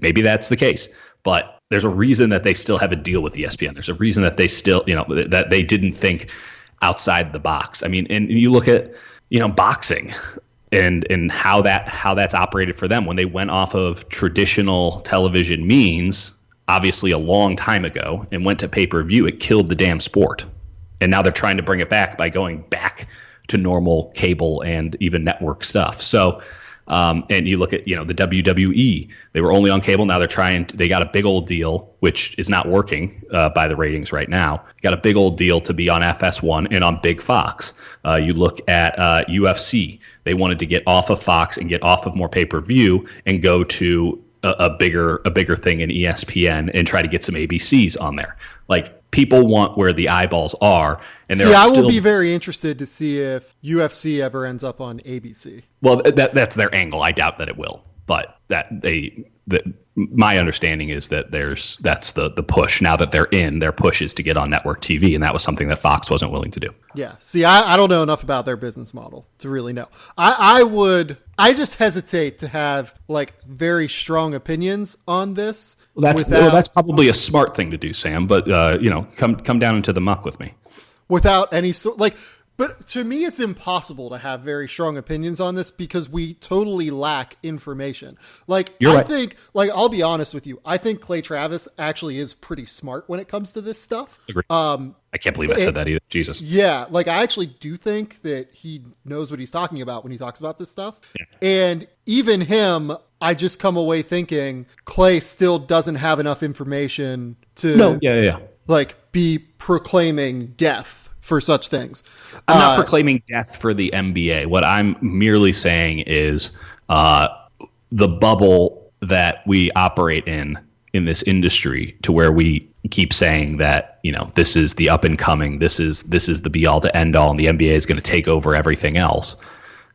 maybe that's the case. but there's a reason that they still have a deal with ESPN. There's a reason that they still, that they didn't think outside the box. I mean, and you look at, boxing and how that's operated for them when they went off of traditional television means, obviously a long time ago, and went to pay-per-view. It killed the damn sport. And now they're trying to bring it back by going back to normal cable and even network stuff. So, and you look at, the WWE, they were only on cable. Now they got a big old deal, which is not working by the ratings right now. Got a big old deal to be on FS1 and on Big Fox. You look at UFC. They wanted to get off of Fox and get off of more pay-per-view and go to a bigger thing in ESPN and try to get some ABCs on there. Like, people want where the eyeballs are. And I will be very interested to see if UFC ever ends up on ABC. Well, that's their angle. I doubt that it will, but my understanding is that that's the push. Now that they're in, their push is to get on network TV, and that was something that Fox wasn't willing to do. Yeah. See, I don't know enough about their business model to really know. I just hesitate to have like very strong opinions on this. Well, that's probably a smart thing to do, Sam. But come down into the muck with me. Without any sort but to me, it's impossible to have very strong opinions on this because we totally lack information. Think, I'll be honest with you. I think Clay Travis actually is pretty smart when it comes to this stuff. Agreed. I can't believe I said that either. Jesus. Yeah. I actually do think that he knows what he's talking about when he talks about this stuff. Yeah. And even him, I just come away thinking Clay still doesn't have enough information to be proclaiming death for such things. I'm not proclaiming death for the NBA. What I'm merely saying is the bubble that we operate in this industry, to where we keep saying that, this is the up and coming, this is the be all to end all, and the NBA is going to take over everything else.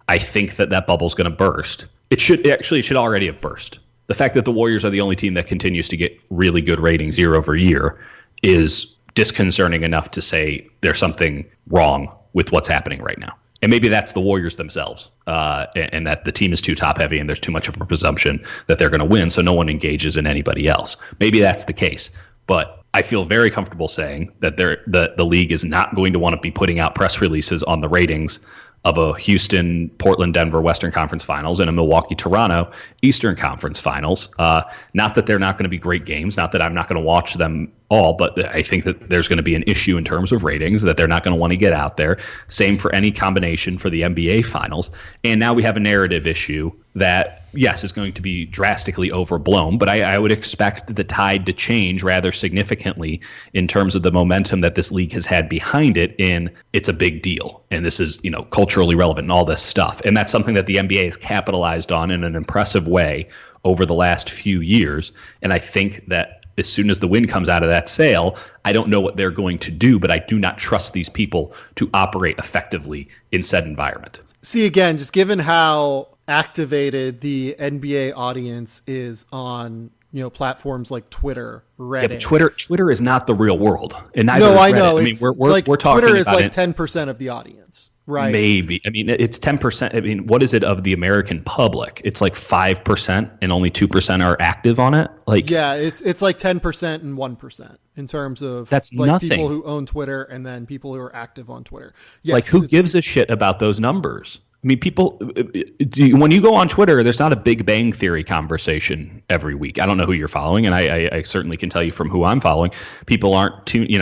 I think that bubble's going to burst. It should already have burst. The fact that the Warriors are the only team that continues to get really good ratings year over year is disconcerting enough to say there's something wrong with what's happening right now. And maybe that's the Warriors themselves, and that the team is too top heavy and there's too much of a presumption that they're going to win, so no one engages in anybody else. Maybe that's the case. But I feel very comfortable saying that the league is not going to want to be putting out press releases on the ratings of a Houston, Portland, Denver Western Conference Finals and a Milwaukee, Toronto Eastern Conference Finals. Not that they're not going to be great games, not that I'm not going to watch them all, but I think that there's going to be an issue in terms of ratings that they're not going to want to get out there. Same for any combination for the NBA Finals. And now we have a narrative issue that, yes, is going to be drastically overblown, but I would expect the tide to change rather significantly in terms of the momentum that this league has had behind it in it's a big deal. And this is, culturally relevant and all this stuff. And that's something that the NBA has capitalized on in an impressive way over the last few years. And I think that as soon as the wind comes out of that sail, I don't know what they're going to do, but I do not trust these people to operate effectively in said environment. See, again, just given how activated the NBA audience is on platforms like Twitter, Reddit. Yeah, but Twitter is not the real world, and neither is Reddit. I know. I mean, we're talking Twitter is about 10% of the audience, right? Maybe. I mean, it's 10%. I mean, what is it of the American public? It's 5%, and only 2% are active on it. It's 10% and 1% in terms of that's nothing. People who own Twitter and then people who are active on Twitter. Yes, who gives a shit about those numbers? I mean, people, when you go on Twitter, there's not a Big Bang Theory conversation every week. I don't know who you're following, and I certainly can tell you from who I'm following. People aren't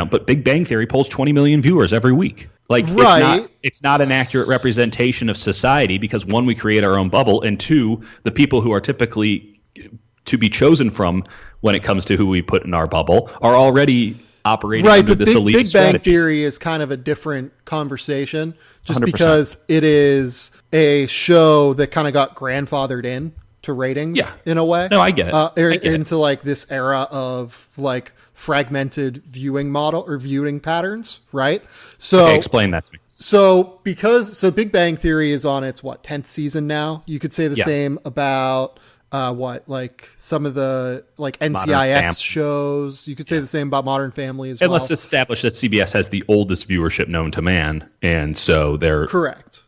but Big Bang Theory pulls 20 million viewers every week. Right. It's not an accurate representation of society because, one, we create our own bubble, and two, the people who are typically to be chosen from when it comes to who we put in our bubble are already operating under this elite Big strategy. Bang Theory is kind of a different conversation just 100%. Because it is a show that kind of got grandfathered in to ratings in a way. No, I get it. Into this era of fragmented viewing model or viewing patterns, right? So explain that to me. So Big Bang Theory is on its 10th season now. You could say the same about some of the NCIS shows. You could say the same about Modern Family as well. And let's establish that CBS has the oldest viewership known to man, and so they're correct.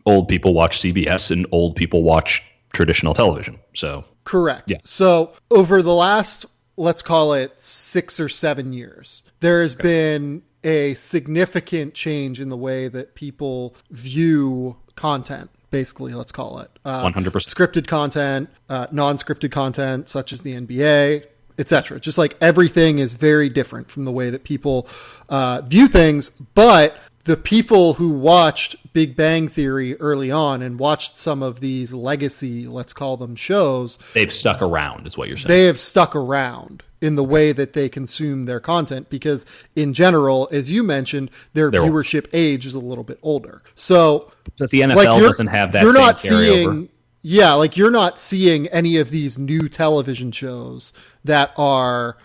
Old people watch CBS, and old people watch traditional television. So correct. Yeah. So over the last let's call it 6 or 7 years, there has been a significant change in the way that people view content. Basically, let's call it 100% scripted content, non-scripted content, such as the NBA, etc. Just like everything is very different from the way that people view things. But the people who watched Big Bang Theory early on and watched some of these legacy, let's call them shows, they've stuck around, is what you're saying. They have stuck around in the way that they consume their content because, in general, as you mentioned, their viewership age is a little bit older. So the NFL doesn't have that same carryover. You're not seeing any of these new television shows that are,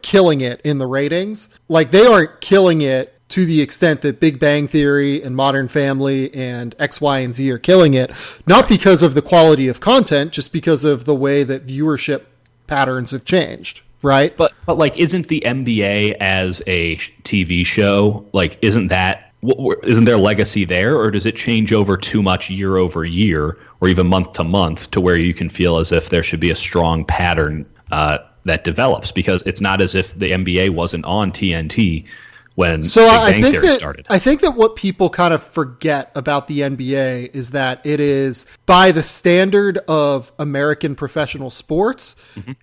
killing it in the ratings. Like, they aren't killing it to the extent that Big Bang Theory and Modern Family and X, Y, and Z are killing it, not because of the quality of content, just because of the way that viewership patterns have changed, right? But like, isn't the NBA as a TV show, like, isn't their legacy there, or does it change over too much year over year or even month to month to where you can feel as if there should be a strong pattern that develops? Because it's not as if the NBA wasn't on TNT when Big Bang Theory started. I think that what people kind of forget about the NBA is that it is, by the standard of American professional sports,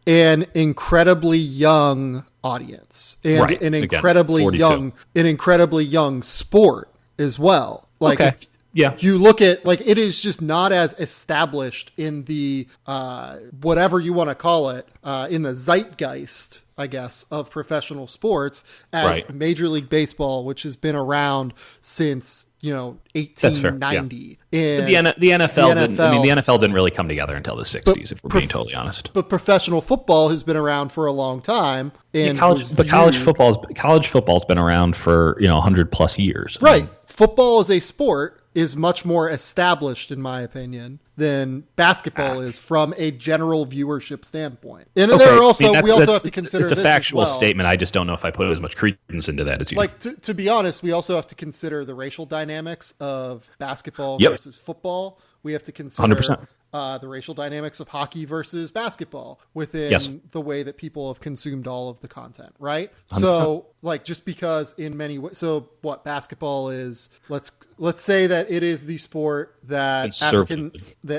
an incredibly young audience and an incredibly young sport as well. Like, you look at, like, it is just not as established in the whatever you want to call it, in the zeitgeist, I guess, of professional sports as Major League Baseball, which has been around since 1890. And the NFL didn't really come together until the 60s, if we're being totally honest. But professional football has been around for a long time, and college football's been around for 100 plus years. Right, football as a sport is much more established, in my opinion, than basketball is from a general viewership standpoint. And we also have to consider it's a factual statement. I just don't know if I put as much credence into that as you. Like, to be honest, we also have to consider the racial dynamics of basketball versus football. We have to consider 100%. The racial dynamics of hockey versus basketball within the way that people have consumed all of the content, right? 100%. So, like, just because in many ways, so what basketball is, let's say that it is the sport that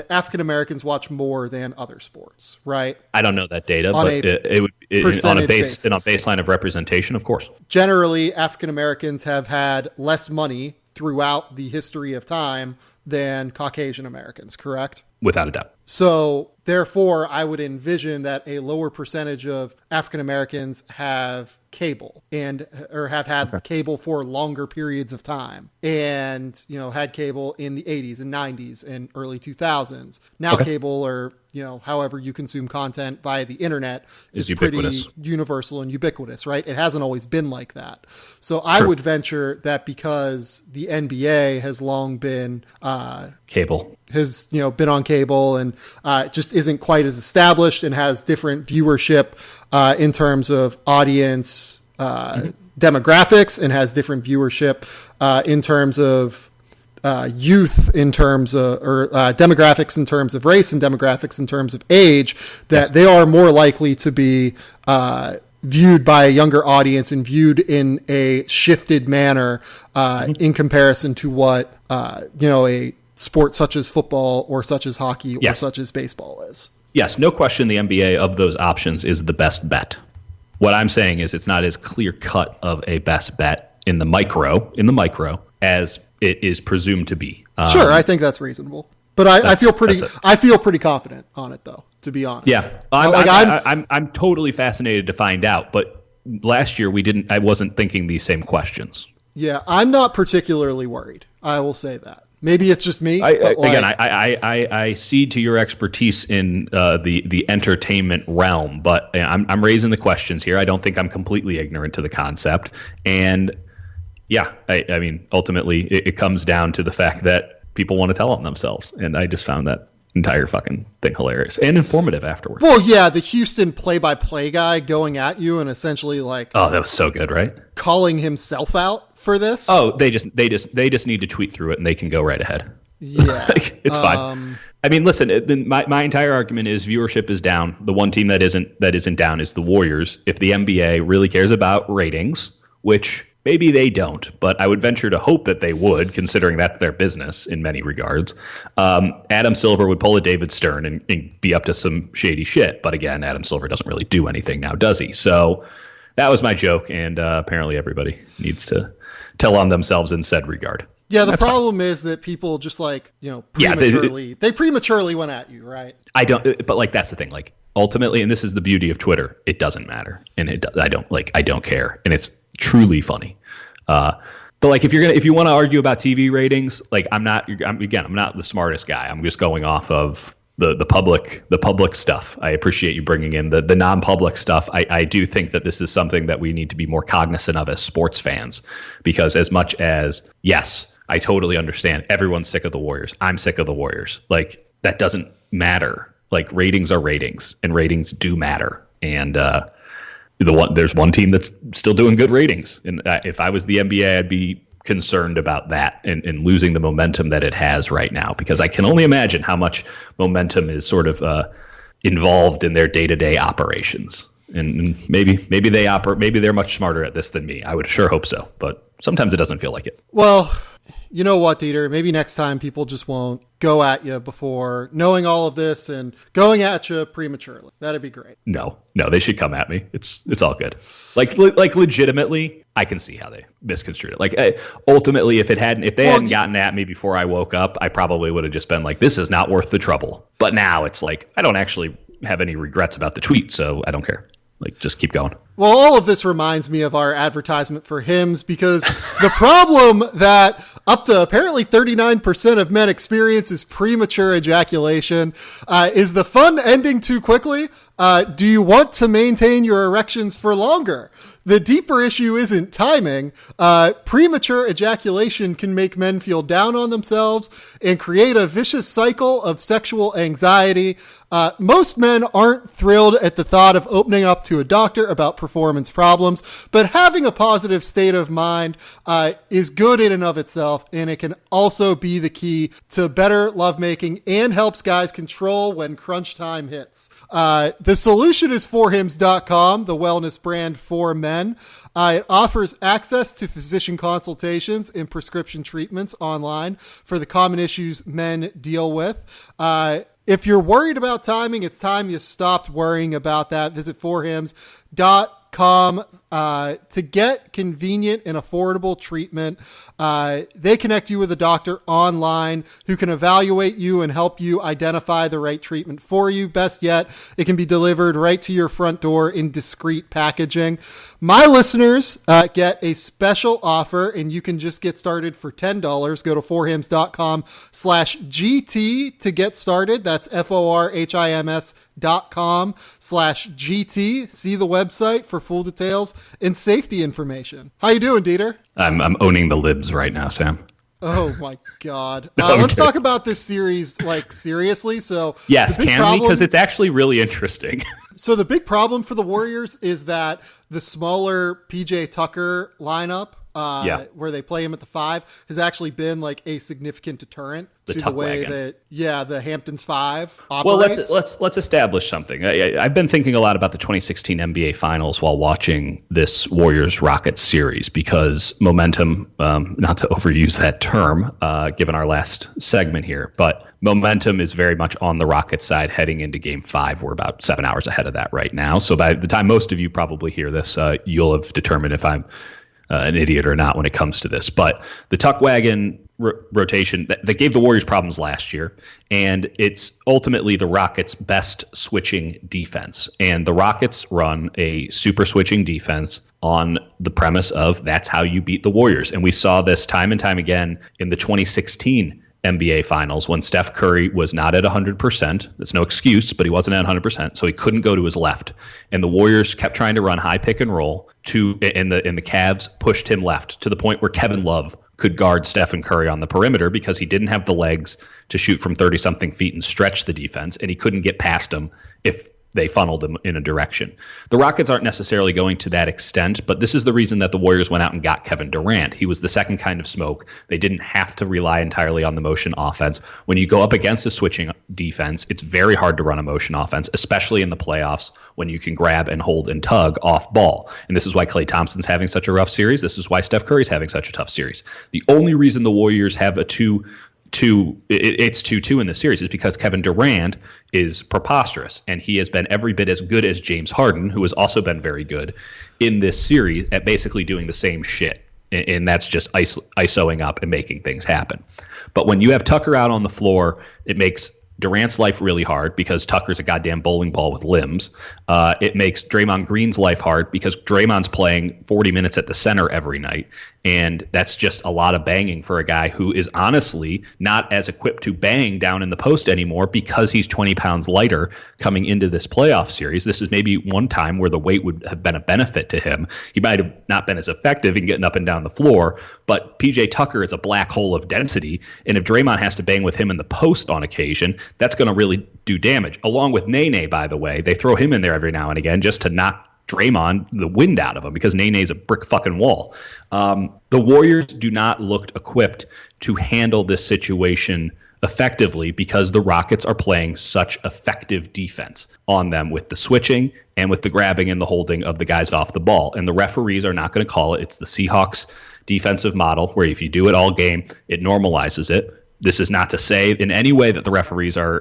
African Americans watch more than other sports, right? I don't know that data, but it would on a baseline of representation, of course. Generally, African Americans have had less money throughout the history of time than Caucasian Americans, correct? Without a doubt. So, therefore, I would envision that a lower percentage of African Americans have cable or have had cable for longer periods of time, and had cable in the 80s and 90s and early 2000s. Now cable, or however you consume content via the internet, is pretty universal and ubiquitous, right? It hasn't always been like that. So I would venture that because the NBA has long been been on cable and just isn't quite as established and has different viewership in terms of audience demographics, and has different viewership in terms of youth, in terms of, or demographics in terms of race, and demographics in terms of age, that they are more likely to be viewed by a younger audience and viewed in a shifted manner in comparison to what a sport such as football or such as hockey or such as baseball is. Yes, no question the NBA of those options is the best bet. What I'm saying is it's not as clear cut of a best bet in the micro as it is presumed to be. Sure, I think that's reasonable. But I feel pretty confident on it, though, to be honest. Yeah, I'm totally fascinated to find out. But last year I wasn't thinking these same questions. Yeah, I'm not particularly worried. I will say that. Maybe it's just me. I cede to your expertise in the entertainment realm, but I'm raising the questions here. I don't think I'm completely ignorant to the concept, and I mean, ultimately, it comes down to the fact that people want to tell on themselves, and I just found that entire fucking thing hilarious and informative afterwards. Well, yeah, the Houston play-by-play guy going at you and essentially that was so good, right? Calling himself out for this. Oh, they just need to tweet through it and they can go right ahead. Yeah. It's fine. I mean, listen, my entire argument is viewership is down. The one team that isn't down is the Warriors. If the NBA really cares about ratings, which maybe they don't, but I would venture to hope that they would, considering that's their business in many regards. Adam Silver would pull a David Stern and be up to some shady shit. But again, Adam Silver doesn't really do anything now, does he? So that was my joke, and apparently everybody needs to tell on themselves in said regard. Yeah, the problem is that people just prematurely, they prematurely went at you, right? But that's the thing. Like, ultimately, and this is the beauty of Twitter, it doesn't matter, and I don't care, and it's truly funny. But like, if you want to argue about TV ratings, like, I'm not the smartest guy. I'm just going off of the public stuff. I appreciate you bringing in the non-public stuff. I do think that this is something that we need to be more cognizant of as sports fans, because as much as, yes, I totally understand everyone's sick of the Warriors, I'm sick of the Warriors. Like, that doesn't matter. Like, ratings are ratings, and ratings do matter. And there's one team that's still doing good ratings. And if I was the NBA, I'd be concerned about that and losing the momentum that it has right now, because I can only imagine how much momentum is sort of involved in their day-to-day operations. And maybe they're much smarter at this than me. I would sure hope so, but sometimes it doesn't feel like it. Well, you know what, Dieter? Maybe next time people just won't go at you before knowing all of this and going at you prematurely. That'd be great. No, they should come at me. It's all good. Like legitimately, I can see how they misconstrued it. Like, ultimately, if they hadn't gotten at me before I woke up, I probably would have just been like, this is not worth the trouble. But now it's like, I don't actually have any regrets about the tweet, so I don't care. Like, just keep going. Well, all of this reminds me of our advertisement for Hims, because the problem that up to apparently 39% of men experience is premature ejaculation. Is the fun ending too quickly? Do you want to maintain your erections for longer? The deeper issue isn't timing. Premature ejaculation can make men feel down on themselves and create a vicious cycle of sexual anxiety. Most men aren't thrilled at the thought of opening up to a doctor about performance problems, but having a positive state of mind is good in and of itself, and it can also be the key to better lovemaking and helps guys control when crunch time hits. The solution is forhims.com, the wellness brand for men. It offers access to physician consultations and prescription treatments online for the common issues men deal with. If you're worried about timing, it's time you stopped worrying about that. Visit forhims.com to get convenient and affordable treatment. They connect you with a doctor online who can evaluate you and help you identify the right treatment for you. Best yet, it can be delivered right to your front door in discreet packaging. My listeners get a special offer, and you can just get started for $10. Go to forhims.com/GT to get started. That's forhims.com/GT. See the website for full details and safety information. How you doing, Dieter? I'm owning the libs right now, Sam. Oh my God. Let's talk about this series, like, seriously. So yes, can we? Because it's actually really interesting. So the big problem for the Warriors is that the smaller PJ Tucker lineup, where they play him at the 5, has actually been like a significant deterrent to the way that the Hamptons 5 operates. Well, let's establish something. I've been thinking a lot about the 2016 NBA Finals while watching this Warriors-Rockets series, because momentum, not to overuse that term, given our last segment here, but momentum is very much on the Rockets side heading into Game 5. We're about 7 hours ahead of that right now. So by the time most of you probably hear this, you'll have determined if I'm an idiot or not when it comes to this. But the Tuck Wagon rotation that gave the Warriors problems last year, and it's ultimately the Rockets' best switching defense. And the Rockets run a super switching defense on the premise of that's how you beat the Warriors. And we saw this time and time again in the 2016 NBA Finals when Steph Curry was not at 100%. That's no excuse, but he wasn't at 100%, so he couldn't go to his left. And the Warriors kept trying to run high pick and roll and the Cavs pushed him left to the point where Kevin Love could guard Stephen Curry on the perimeter because he didn't have the legs to shoot from 30-something feet and stretch the defense, and he couldn't get past him if they funneled them in a direction. The Rockets aren't necessarily going to that extent, but this is the reason that the Warriors went out and got Kevin Durant. He was the second kind of smoke. They didn't have to rely entirely on the motion offense. When you go up against a switching defense, it's very hard to run a motion offense, especially in the playoffs when you can grab and hold and tug off ball. And this is why Klay Thompson's having such a rough series. This is why Steph Curry's having such a tough series. The only reason the Warriors have it's 2-2 in this series is because Kevin Durant is preposterous, and he has been every bit as good as James Harden, who has also been very good in this series at basically doing the same shit, and that's just isoing up and making things happen. But when you have Tucker out on the floor, it makes Durant's life really hard because Tucker's a goddamn bowling ball with limbs. It makes Draymond Green's life hard because Draymond's playing 40 minutes at the center every night. And that's just a lot of banging for a guy who is honestly not as equipped to bang down in the post anymore because he's 20 pounds lighter coming into this playoff series. This is maybe one time where the weight would have been a benefit to him. He might have not been as effective in getting up and down the floor, but PJ Tucker is a black hole of density. And if Draymond has to bang with him in the post on occasion, that's going to really do damage. Along with Nene, by the way, they throw him in there every now and again just to knock Draymond the wind out of him because Nene's a brick fucking wall. The Warriors do not look equipped to handle this situation effectively because the Rockets are playing such effective defense on them with the switching and with the grabbing and the holding of the guys off the ball. And the referees are not going to call it. It's the Seahawks defensive model where if you do it all game, it normalizes it. This is not to say in any way that the referees are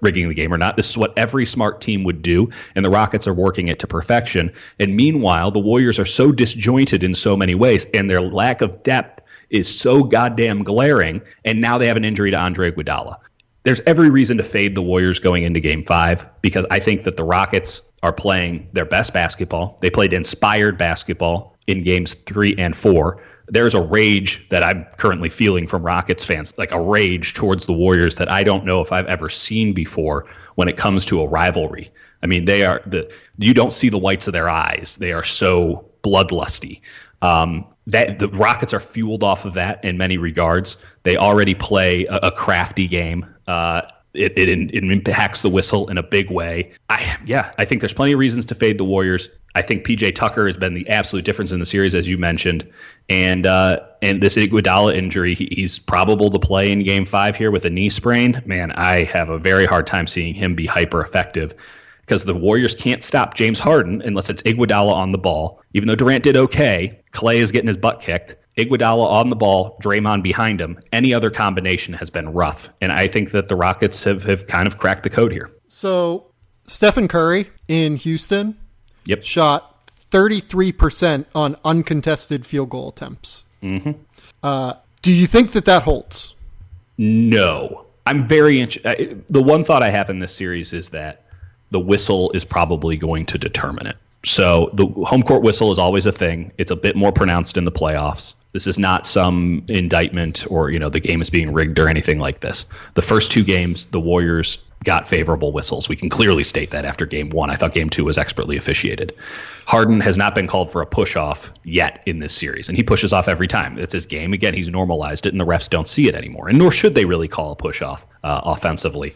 rigging the game or not. This is what every smart team would do, and the Rockets are working it to perfection. And meanwhile, the Warriors are so disjointed in so many ways, and their lack of depth is so goddamn glaring, and now they have an injury to Andre Iguodala. There's every reason to fade the Warriors going into Game 5 because I think that the Rockets are playing their best basketball. They played inspired basketball in Games 3 and 4. There's a rage that I'm currently feeling from Rockets fans, like a rage towards the Warriors that I don't know if I've ever seen before when it comes to a rivalry. I mean, you don't see the whites of their eyes. They are so bloodlusty. That the Rockets are fueled off of that in many regards. They already play a crafty game. It impacts the whistle in a big way. I think there's plenty of reasons to fade the Warriors. I think PJ Tucker has been the absolute difference in the series, as you mentioned. And this Iguodala injury, he's probable to play in Game 5 here with a knee sprain. Man, I have a very hard time seeing him be hyper effective because the Warriors can't stop James Harden unless it's Iguodala on the ball. Even though Durant did okay, Klay is getting his butt kicked. Iguodala on the ball, Draymond behind him. Any other combination has been rough. And I think that the Rockets have kind of cracked the code here. So Stephen Curry in Houston shot 33% on uncontested field goal attempts. Mm-hmm. Do you think that holds? No. I'm very interested. The one thought I have in this series is that the whistle is probably going to determine it. So the home court whistle is always a thing. It's a bit more pronounced in the playoffs. This is not some indictment or, the game is being rigged or anything like this. The first two games, the Warriors got favorable whistles. We can clearly state that after Game 1. I thought Game 2 was expertly officiated. Harden has not been called for a push-off yet in this series, and he pushes off every time. It's his game. Again, he's normalized it, and the refs don't see it anymore. And nor should they really call a push-off offensively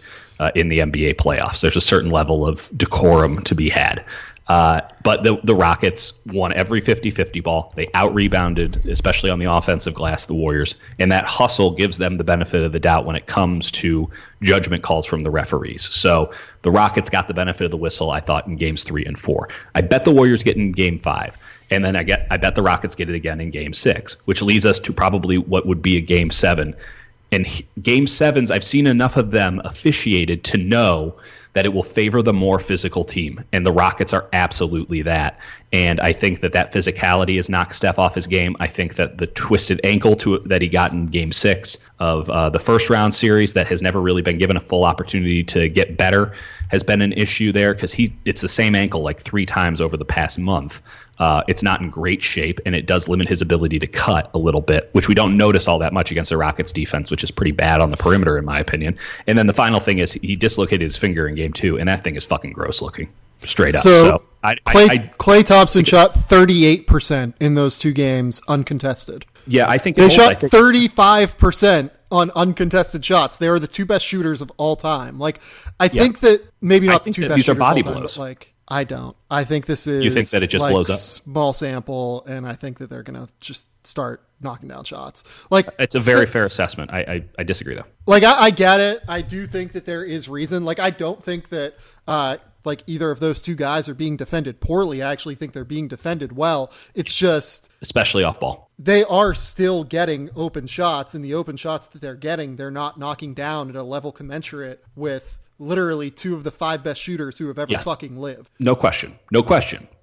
in the NBA playoffs. There's a certain level of decorum to be had. But the Rockets won every 50-50 ball. They out-rebounded, especially on the offensive glass, the Warriors. And that hustle gives them the benefit of the doubt when it comes to judgment calls from the referees. So the Rockets got the benefit of the whistle, I thought, in Games 3 and 4. I bet the Warriors get in Game 5. And then I bet the Rockets get it again in Game 6, which leads us to probably what would be a Game 7. And Game 7s, I've seen enough of them officiated to know that it will favor the more physical team. And the Rockets are absolutely that. And I think that physicality has knocked Steph off his game. I think that the twisted ankle that he got in Game 6 of the first round series that has never really been given a full opportunity to get better has been an issue there because it's the same ankle like 3 times over the past month. It's not in great shape, and it does limit his ability to cut a little bit, which we don't notice all that much against the Rockets defense, which is pretty bad on the perimeter, in my opinion. And then the final thing is he dislocated his finger in Game 2, and that thing is fucking gross looking, straight up. So Klay Thompson shot 38% in those 2 games uncontested. Yeah, I think they shot 35% on uncontested shots. They are the 2 best shooters of all time. Like, I think that maybe not the 2 best these shooters are body of all time, blows. but like, I don't. I think this is. You think that it just like, blows up? Small sample, and I think that they're gonna just start knocking down shots. Like, it's a very fair assessment. I disagree though. Like, I get it. I do think that there is reason. Like, I don't think that like either of those 2 guys are being defended poorly. I actually think they're being defended well. It's just, especially off ball, they are still getting open shots, and the open shots that they're getting, they're not knocking down at a level commensurate with literally 2 of the 5 best shooters who have ever fucking lived. No question.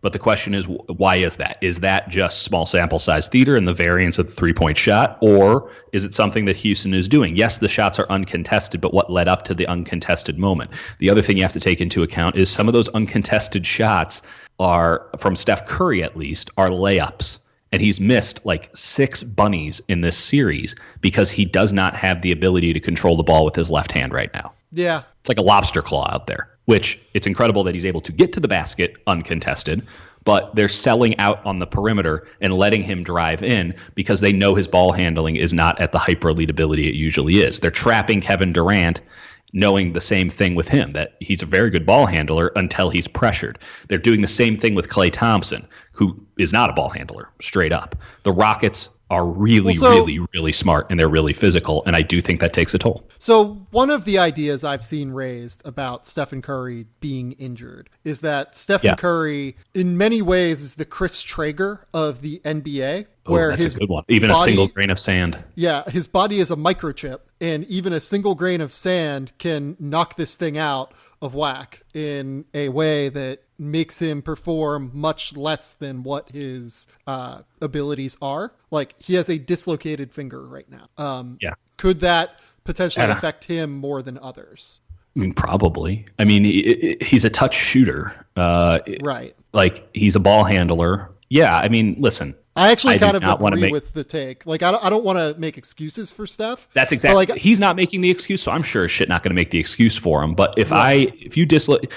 But the question is, why is that? Is that just small sample size theater and the variance of the 3-point shot? Or is it something that Houston is doing? Yes, the shots are uncontested, but what led up to the uncontested moment? The other thing you have to take into account is some of those uncontested shots are, from Steph Curry at least, are layups. And he's missed like 6 bunnies in this series because he does not have the ability to control the ball with his left hand right now. Yeah. It's like a lobster claw out there, which it's incredible that he's able to get to the basket uncontested, but they're selling out on the perimeter and letting him drive in because they know his ball handling is not at the hyper elite ability it usually is. They're trapping Kevin Durant, knowing the same thing with him, that he's a very good ball handler until he's pressured. They're doing the same thing with Klay Thompson, who is not a ball handler, straight up. The Rockets are really smart, and they're really physical, and I do think that takes a toll. So one of the ideas I've seen raised about Stephen Curry being injured is that Stephen Curry, in many ways, is the Chris Traeger of the NBA. Where that's a good one. Even body, a single grain of sand. Yeah, his body is a microchip, and even a single grain of sand can knock this thing out of whack in a way that makes him perform much less than what his abilities are. Like, he has a dislocated finger right now. Could that potentially affect him more than others? I mean, probably. I mean, he's a touch shooter. Right. Like, he's a ball handler. Yeah, I mean, listen. I actually kind of agree with the take. Like, I don't want to make excuses for Steph. That's exactly. Like, he's not making the excuse, so I'm sure as shit not going to make the excuse for him. But if you dislocate,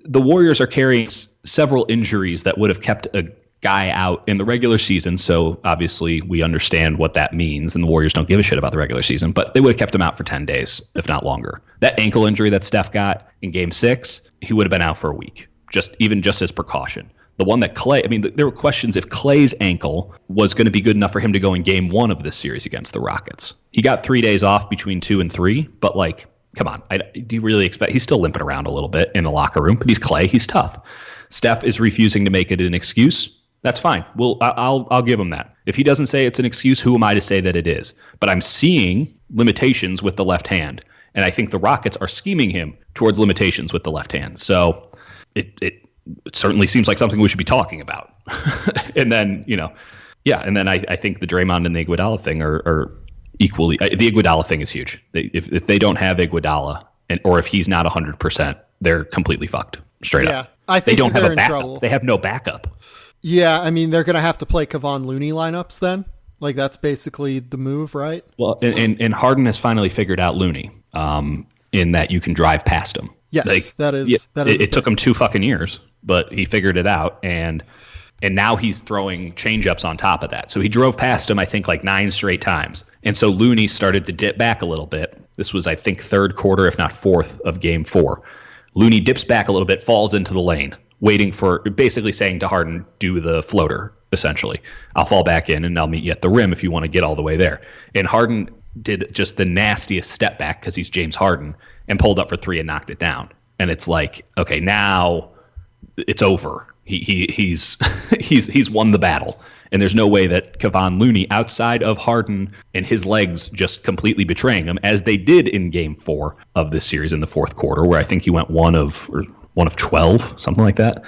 the Warriors are carrying several injuries that would have kept a guy out in the regular season. So obviously we understand what that means, and the Warriors don't give a shit about the regular season. But they would have kept him out for 10 days, if not longer. That ankle injury that Steph got in Game 6, he would have been out for a week, just as precaution. The one that Klay, I mean, there were questions if Klay's ankle was going to be good enough for him to go in Game 1 of this series against the Rockets. He got 3 days off between 2 and 3, but like, come on, do you really expect? He's still limping around a little bit in the locker room, but he's Klay, he's tough. Steph is refusing to make it an excuse. That's fine. I'll give him that. If he doesn't say it's an excuse, who am I to say that it is? But I'm seeing limitations with the left hand, and I think the Rockets are scheming him towards limitations with the left hand. So it certainly seems like something we should be talking about. And then, and then I think the Draymond and the Iguodala thing are equally. The Iguodala thing is huge. If they don't have Iguodala, or if he's not 100%, they're completely fucked. Straight up. I think they don't have a backup. Trouble. They have no backup. Yeah, I mean, they're going to have to play Kevon Looney lineups then. Like, that's basically the move, right? Well, and Harden has finally figured out Looney, in that you can drive past him. Yes, that is. It took him 2 fucking years, but he figured it out, and now he's throwing change-ups on top of that. So he drove past him, I think, like 9 straight times. And so Looney started to dip back a little bit. This was, I think, third quarter, if not fourth, of Game 4. Looney dips back a little bit, falls into the lane, waiting for, basically saying to Harden, do the floater, essentially. I'll fall back in, and I'll meet you at the rim if you want to get all the way there. And Harden did just the nastiest step back, because he's James Harden, and pulled up for 3 and knocked it down. And it's like, okay, now it's over. He's won the battle, and there's no way that Kevon Looney, outside of Harden and his legs just completely betraying him, as they did in Game 4 of this series in the fourth quarter, where I think he went 1 of 12, something like that.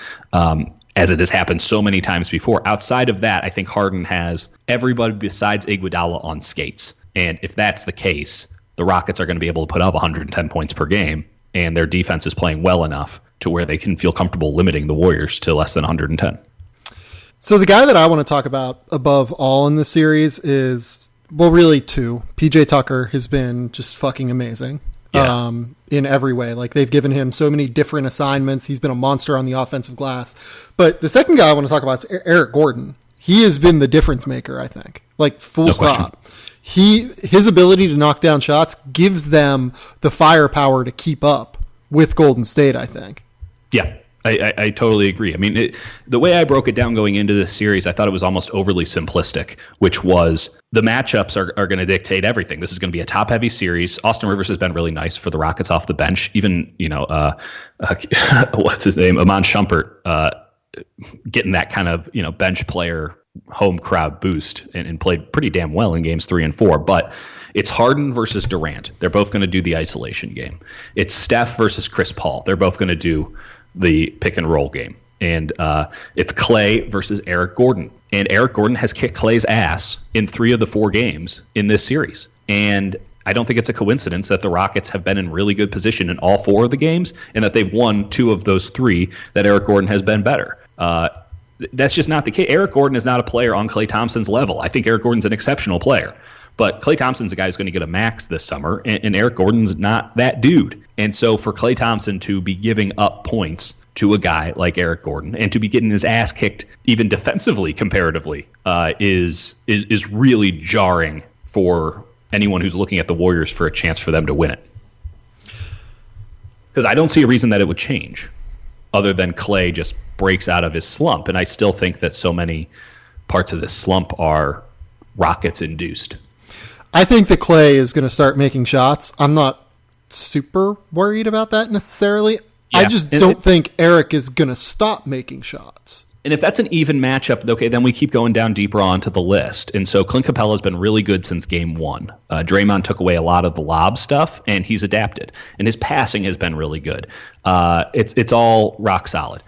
As it has happened so many times before. Outside of that, I think Harden has everybody besides Iguodala on skates, and if that's the case, the Rockets are going to be able to put up 110 points per game, and their defense is playing well enough to where they can feel comfortable limiting the Warriors to less than 110. So the guy that I want to talk about above all in the series is, well, really 2. PJ Tucker has been just fucking amazing. Yeah. In every way. Like, they've given him so many different assignments. He's been a monster on the offensive glass. But the second guy I want to talk about is Eric Gordon. He has been the difference maker, I think. Like, full No stop. His ability to knock down shots gives them the firepower to keep up with Golden State, I think. Yeah, I totally agree. I mean, the way I broke it down going into this series, I thought it was almost overly simplistic, which was the matchups are going to dictate everything. This is going to be a top-heavy series. Austin Rivers has been really nice for the Rockets off the bench. Even, what's his name? Iman Shumpert getting that kind of, bench player home crowd boost and played pretty damn well in games 3 and 4. But it's Harden versus Durant. They're both going to do the isolation game. It's Steph versus Chris Paul. They're both going to do the pick and roll game. And it's Klay versus Eric Gordon. And Eric Gordon has kicked Klay's ass in 3 of the 4 games in this series. And I don't think it's a coincidence that the Rockets have been in really good position in all 4 of the games and that they've won 2 of those 3 that Eric Gordon has been better. That's just not the case. Eric Gordon is not a player on Klay Thompson's level. I think Eric Gordon's an exceptional player. But Klay Thompson's a guy who's going to get a max this summer, and Eric Gordon's not that dude. And so for Klay Thompson to be giving up points to a guy like Eric Gordon and to be getting his ass kicked even defensively comparatively is really jarring for anyone who's looking at the Warriors for a chance for them to win it. Because I don't see a reason that it would change other than Klay just breaks out of his slump. And I still think that so many parts of this slump are Rockets induced. I think that Klay is going to start making shots. I'm not super worried about that necessarily. Yeah, I just don't think Eric is going to stop making shots. And if that's an even matchup, okay, then we keep going down deeper onto the list. And so Clint Capella has been really good since game 1. Draymond took away a lot of the lob stuff, and he's adapted. And his passing has been really good. It's all rock solid.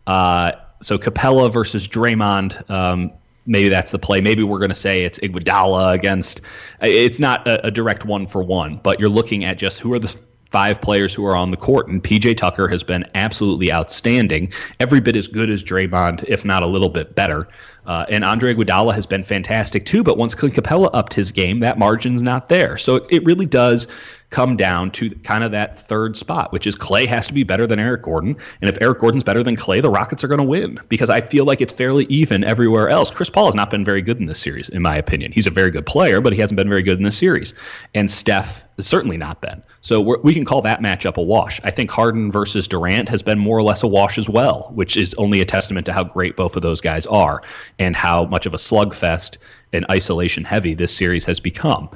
So Capella versus Draymond, maybe that's the play. Maybe we're going to say it's Iguodala against. It's not a direct 1-for-1, but you're looking at just who are the 5 players who are on the court, and PJ Tucker has been absolutely outstanding, every bit as good as Draymond, if not a little bit better. And Andre Iguodala has been fantastic too, but once Clint Capella upped his game, that margin's not there. So it really does come down to kind of that third spot, which is Klay has to be better than Eric Gordon. And if Eric Gordon's better than Klay, the Rockets are going to win because I feel like it's fairly even everywhere else. Chris Paul has not been very good in this series, in my opinion. He's a very good player, but he hasn't been very good in this series. And Steph has certainly not been. So we can call that matchup a wash. I think Harden versus Durant has been more or less a wash as well, which is only a testament to how great both of those guys are and how much of a slugfest and isolation heavy this series has become.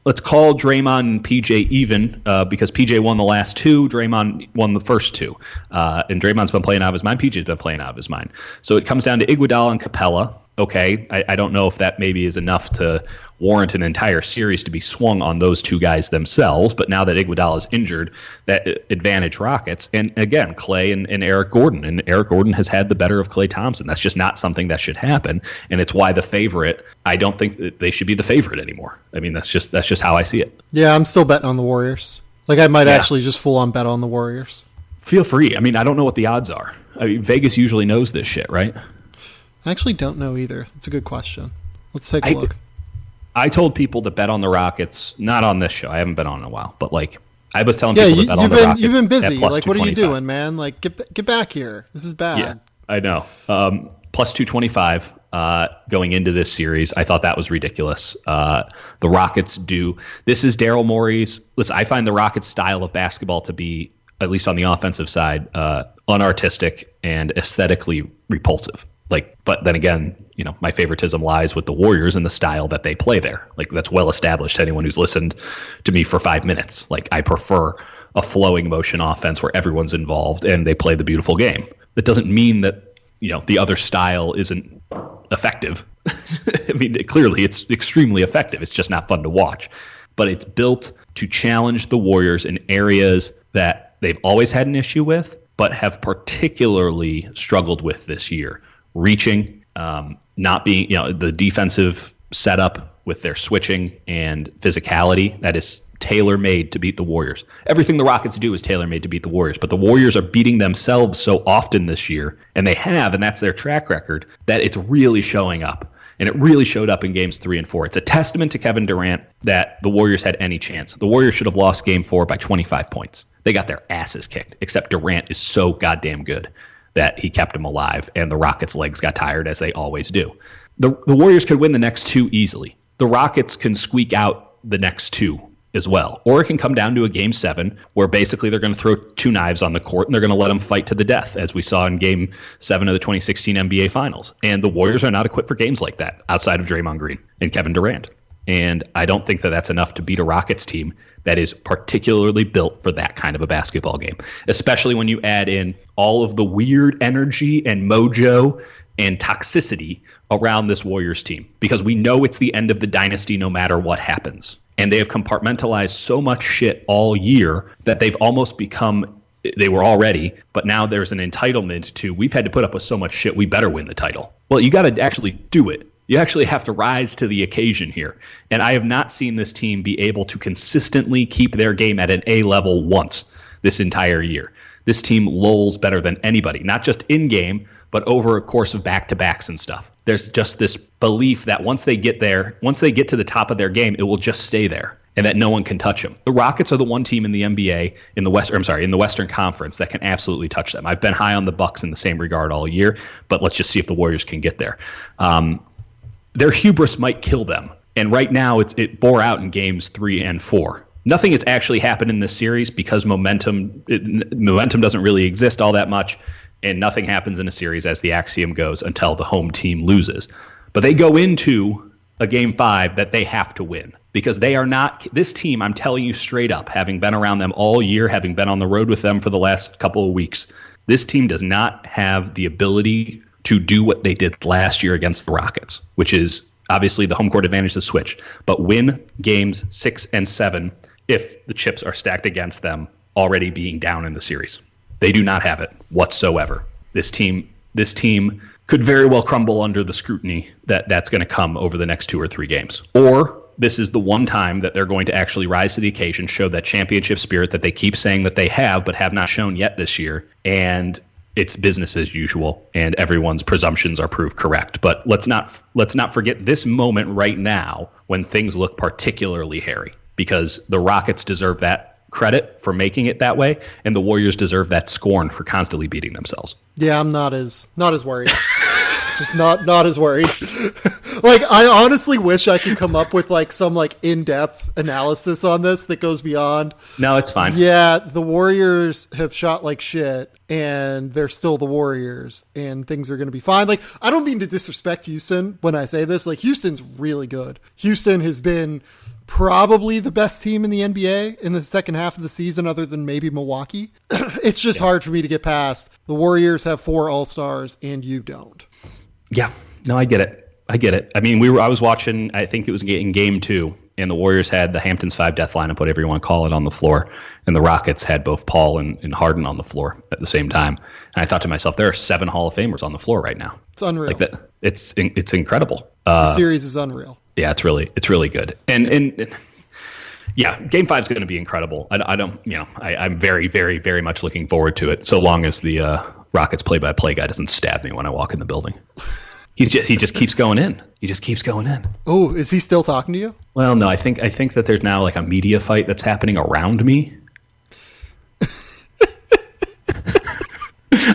Let's call Draymond and PJ even because PJ won the last 2, Draymond won the first 2. And Draymond's been playing out of his mind, PJ's been playing out of his mind. So it comes down to Iguodala and Capella. Okay, I don't know if that maybe is enough to warrant an entire series to be swung on those 2 guys themselves, but now that Iguodala is injured, that advantage Rockets. And again, Klay and Eric Gordon. And Eric Gordon has had the better of Klay Thompson. That's just not something that should happen. And it's why the favorite, I don't think that they should be the favorite anymore. I mean, that's just how I see it. Yeah, I'm still betting on the Warriors. Like, I might actually just full on bet on the Warriors. Feel free. I mean, I don't know what the odds are. I mean, Vegas usually knows this shit, right? I actually don't know either. That's a good question. Let's take a look. I told people to bet on the Rockets, not on this show. I haven't been on in a while, but like I was telling people to bet on the Rockets. You've been busy. Like, what are you doing, man? Like, get back here. This is bad. Yeah, I know. Plus 225 going into this series. I thought that was ridiculous. The Rockets do. This is Daryl Morey's. Listen, I find the Rockets' style of basketball to be, at least on the offensive side, unartistic and aesthetically repulsive. But then again, my favoritism lies with the Warriors and the style that they play there. Like, that's well established to anyone who's listened to me for 5 minutes. Like, I prefer a flowing motion offense where everyone's involved and they play the beautiful game. That doesn't mean that, the other style isn't effective. I mean, clearly it's extremely effective. It's just not fun to watch. But it's built to challenge the Warriors in areas that they've always had an issue with, but have particularly struggled with this year. Reaching, not being, the defensive setup with their switching and physicality that is tailor-made to beat the Warriors. Everything the Rockets do is tailor-made to beat the Warriors, but the Warriors are beating themselves so often this year, and that's their track record, that it's really showing up. And it really showed up in games 3 and 4. It's a testament to Kevin Durant that the Warriors had any chance. The Warriors should have lost game 4 by 25 points. They got their asses kicked, except Durant is so goddamn good that he kept them alive, and the Rockets' legs got tired, as they always do. the Warriors could win the next two easily. The Rockets can squeak out the next two as well. Or it can come down to a game 7 where basically they're going to throw two knives on the court and they're going to let them fight to the death, as we saw in game 7 of the 2016 NBA Finals. And the Warriors are not equipped for games like that outside of Draymond Green and Kevin Durant. And I don't think that that's enough to beat a Rockets team that is particularly built for that kind of a basketball game, especially when you add in all of the weird energy and mojo and toxicity around this Warriors team, because we know it's the end of the dynasty no matter what happens. And they have compartmentalized so much shit all year that they've almost become, they were already, but now there's an entitlement to, we've had to put up with so much shit, we better win the title. Well, you got to actually do it. You actually have to rise to the occasion here. And I have not seen this team be able to consistently keep their game at an A level once this entire year. This team lulls better than anybody, not just in game, but over a course of back-to-backs and stuff. There's just this belief that once they get there, once they get to the top of their game, it will just stay there and that no one can touch them. The Rockets are the one team in the NBA, in the Western Conference that can absolutely touch them. I've been high on the Bucks in the same regard all year, but let's just see if the Warriors can get there. Their hubris might kill them. And right now it bore out in games 3 and 4. Nothing has actually happened in this series because momentum doesn't really exist all that much. And nothing happens in a series, as the axiom goes, until the home team loses. But they go into a game 5 that they have to win, because they are not, this team, I'm telling you straight up, having been around them all year, having been on the road with them for the last couple of weeks, this team does not have the ability to do what they did last year against the Rockets, which is obviously the home court advantage to switch, but win games 6 and 7 if the chips are stacked against them already being down in the series. They do not have it whatsoever. This team could very well crumble under the scrutiny that's going to come over the next 2 or 3 games. Or this is the one time that they're going to actually rise to the occasion, show that championship spirit that they keep saying that they have but have not shown yet this year, and it's business as usual, and everyone's presumptions are proved correct. But let's not forget this moment right now when things look particularly hairy, because the Rockets deserve that credit for making it that way, and the Warriors deserve that scorn for constantly beating themselves. Yeah, I'm not as worried. Just not as worried. Like, I honestly wish I could come up with like some like in-depth analysis on this that goes beyond. No, it's fine. Yeah, the Warriors have shot like shit, and they're still the Warriors, and things are going to be fine. Like, I don't mean to disrespect Houston when I say this. Like, Houston's really good. Houston has been probably the best team in the NBA in the second half of the season, other than maybe Milwaukee. It's just hard for me to get past. The Warriors have 4 All-Stars and you don't. Yeah, no, I get it. I mean, I was watching, I think it was in game 2, and the Warriors had the Hamptons 5 death lineup, whatever you want to call it, on the floor, and the Rockets had both Paul and Harden on the floor at the same time. And I thought to myself, there are 7 Hall of Famers on the floor right now. It's unreal. Like that, it's incredible. The series is unreal. Yeah, it's really good. And yeah, game 5 is going to be incredible. I'm very, very, very much looking forward to it, so long as the Rockets play-by-play guy doesn't stab me when I walk in the building. He just keeps going in. He just keeps going in. Oh, is he still talking to you? Well, no, I think that there's now like a media fight that's happening around me.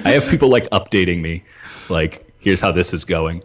I have people like updating me, like, here's how this is going.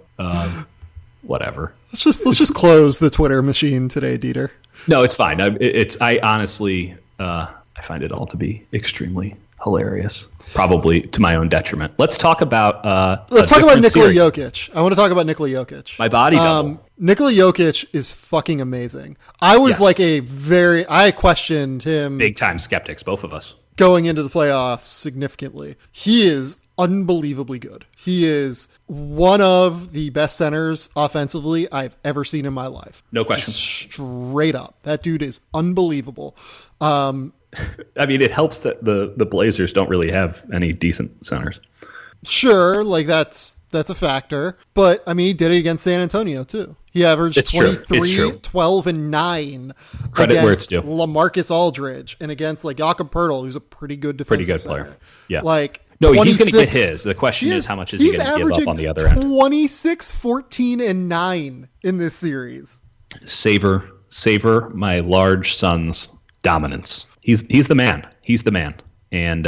Whatever. Let's just close the Twitter machine today, Dieter. No, it's fine. I honestly find it all to be extremely hilarious, probably to my own detriment. Let's talk about Nikola Jokic. I want to talk about Nikola Jokic. My body double. Nikola Jokic is fucking amazing. I was I questioned him. Big time skeptics, both of us. Going into the playoffs significantly. He is unbelievably good. He is one of the best centers offensively I've ever seen in my life. No question. Just straight up. That dude is unbelievable. I mean, it helps that the Blazers don't really have any decent centers. Sure, like that's a factor. But, I mean, he did it against San Antonio, too. He averaged 23, 12, and 9 Credit where it's due. LaMarcus Aldridge and against, like, Jakob Poeltl, who's a pretty good defensive player. center. Yeah. Like, no, he's going to get his. The question is, how much is he going to give up on the other end? 26, 14, and 9 in this series. Savor my large son's dominance. He's the man. He's the man. And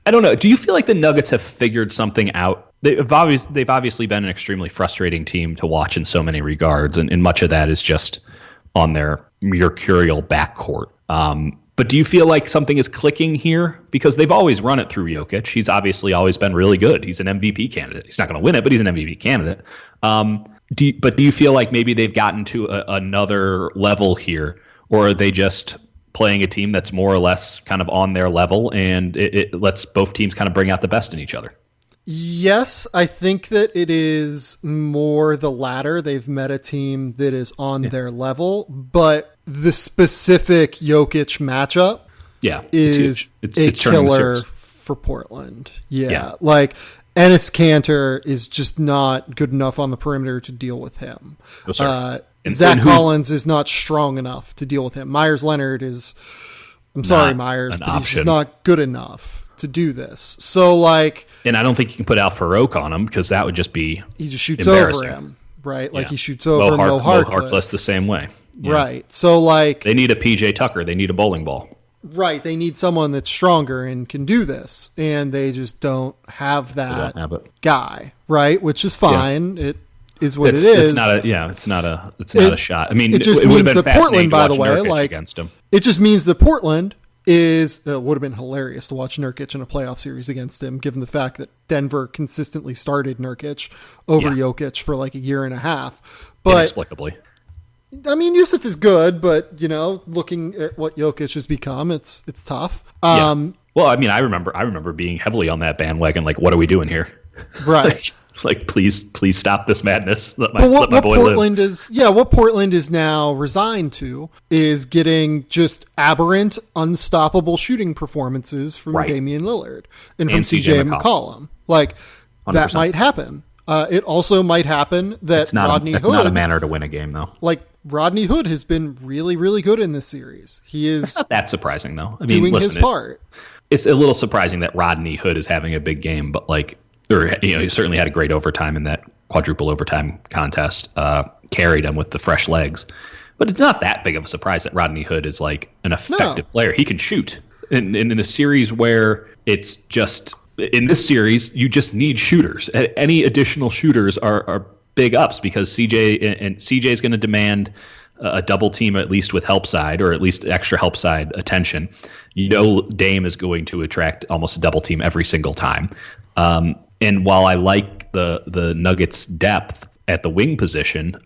I don't know. Do you feel like the Nuggets have figured something out? They've obviously been an extremely frustrating team to watch in so many regards, and much of that is just on their mercurial backcourt. But do you feel like something is clicking here? Because they've always run it through Jokic. He's obviously always been really good. He's an MVP candidate. He's not going to win it, but he's an MVP candidate. Do you feel like maybe they've gotten to another level here, or are they just playing a team that's more or less kind of on their level, and it lets both teams kind of bring out the best in each other? Yes, I think that it is more the latter. They've met a team that is on their level, but the specific Jokic matchup is a killer for Portland. Yeah. Like Enes Kanter is just not good enough on the perimeter to deal with him. No, Zach Collins is not strong enough to deal with him. Myers Leonard is, I'm sorry, Myers, but he's just not good enough to do this. So, like... And I don't think you can put Al Farouk on him, because that would just be he just shoots over him, right? Like he shoots over Mo Harkless the same way. Yeah. Right. So, like... They need a PJ Tucker. They need a bowling ball. Right. They need someone that's stronger and can do this. And they just don't have that guy, right? Which is fine. Yeah. It is what it is. It's not a shot. I mean, it just means that Portland, by the way, like against him. It just means that Portland would have been hilarious to watch Nurkic in a playoff series against him, given the fact that Denver consistently started Nurkic over Jokic for like a year and a half. But inexplicably. I mean, Yusuf is good, but looking at what Jokic has become, it's tough. Well, I mean, I remember being heavily on that bandwagon. Like, what are we doing here? Right. like, please stop this madness. Let my boy Portland live. What Portland is now resigned to is getting just aberrant, unstoppable shooting performances from Damian Lillard and from CJ McCollum. Like, 100%. That might happen. It also might happen that Rodney Hood... It's not a manner to win a game, though. Like, Rodney Hood has been really, really good in this series. He is... That's not that surprising, though. I mean, his part. It's a little surprising that Rodney Hood is having a big game, but he certainly had a great overtime in that quadruple overtime contest, carried him with the fresh legs. But it's not that big of a surprise that Rodney Hood is like an effective player. He can shoot. And in a series where it's just... In this series, you just need shooters. Any additional shooters are big ups, because CJ is going to demand a double team, at least with help side, or at least extra help side attention. Dame is going to attract almost a double team every single time. And while I like the Nuggets' depth at the wing position,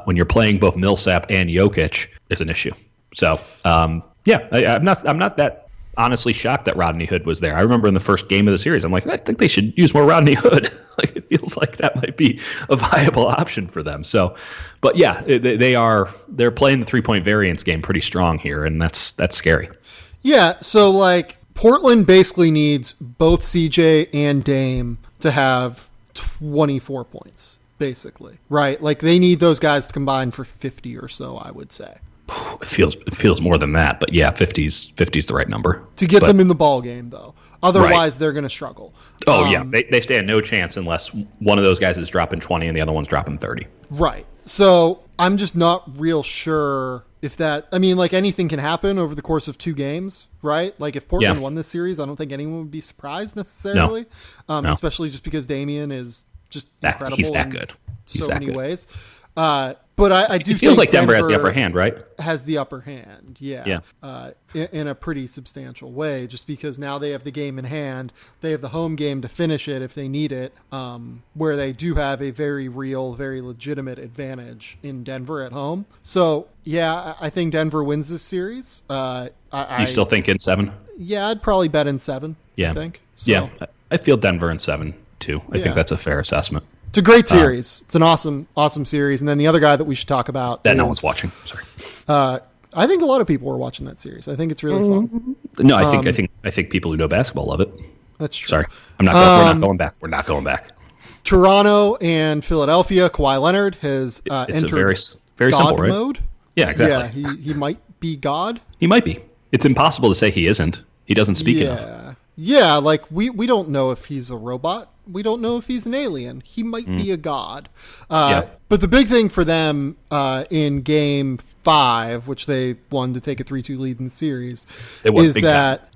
when you're playing both Millsap and Jokic, it's an issue. So I'm not that honestly shocked that Rodney Hood was there. I remember in the first game of the series, I'm like, I think they should use more Rodney Hood. Like, it feels like that might be a viable option for them. So, but yeah, they're playing the 3-point variance game pretty strong here, and that's scary. Yeah. So like Portland basically needs both CJ and Dame to have 24 points, basically, right? Like they need those guys to combine for 50 or so, I would say. It feels more than that, but yeah, 50's the right number to get them in the ball game, though. Otherwise, they're going to struggle. Oh yeah, they stand no chance unless one of those guys is dropping 20 and the other one's dropping 30. Right. So I'm just not real sure if that. I mean, like anything can happen over the course of 2 games, right? Like if Portland won this series, I don't think anyone would be surprised necessarily, no. Especially just because Damian is just incredible. He's that good. So many ways. But I do. It feels like Denver has the upper hand, right? Has the upper hand, yeah. In a pretty substantial way, just because now they have the game in hand. They have the home game to finish it if they need it, where they do have a very real, very legitimate advantage in Denver at home. So, yeah, I think Denver wins this series. You still think in 7? Yeah, I'd probably bet in 7, I think. So, yeah, I feel Denver in 7, too. I think that's a fair assessment. It's a great series. It's an awesome series. And then the other guy that we should talk about that no one's watching. Sorry. I think a lot of people are watching that series. I think it's really fun. No, I think people who know basketball love it. That's true. Sorry, we're not going back. We're not going back. Toronto and Philadelphia. Kawhi Leonard has entered very God simple, right? mode. Yeah, exactly. Yeah, he might be God. He might be. It's impossible to say he isn't. He doesn't speak enough. Yeah, like we don't know if he's a robot we don't know if he's an alien. He might be a god. But the big thing for them in Game 5, which they won to take a 3-2 lead in the series, is that,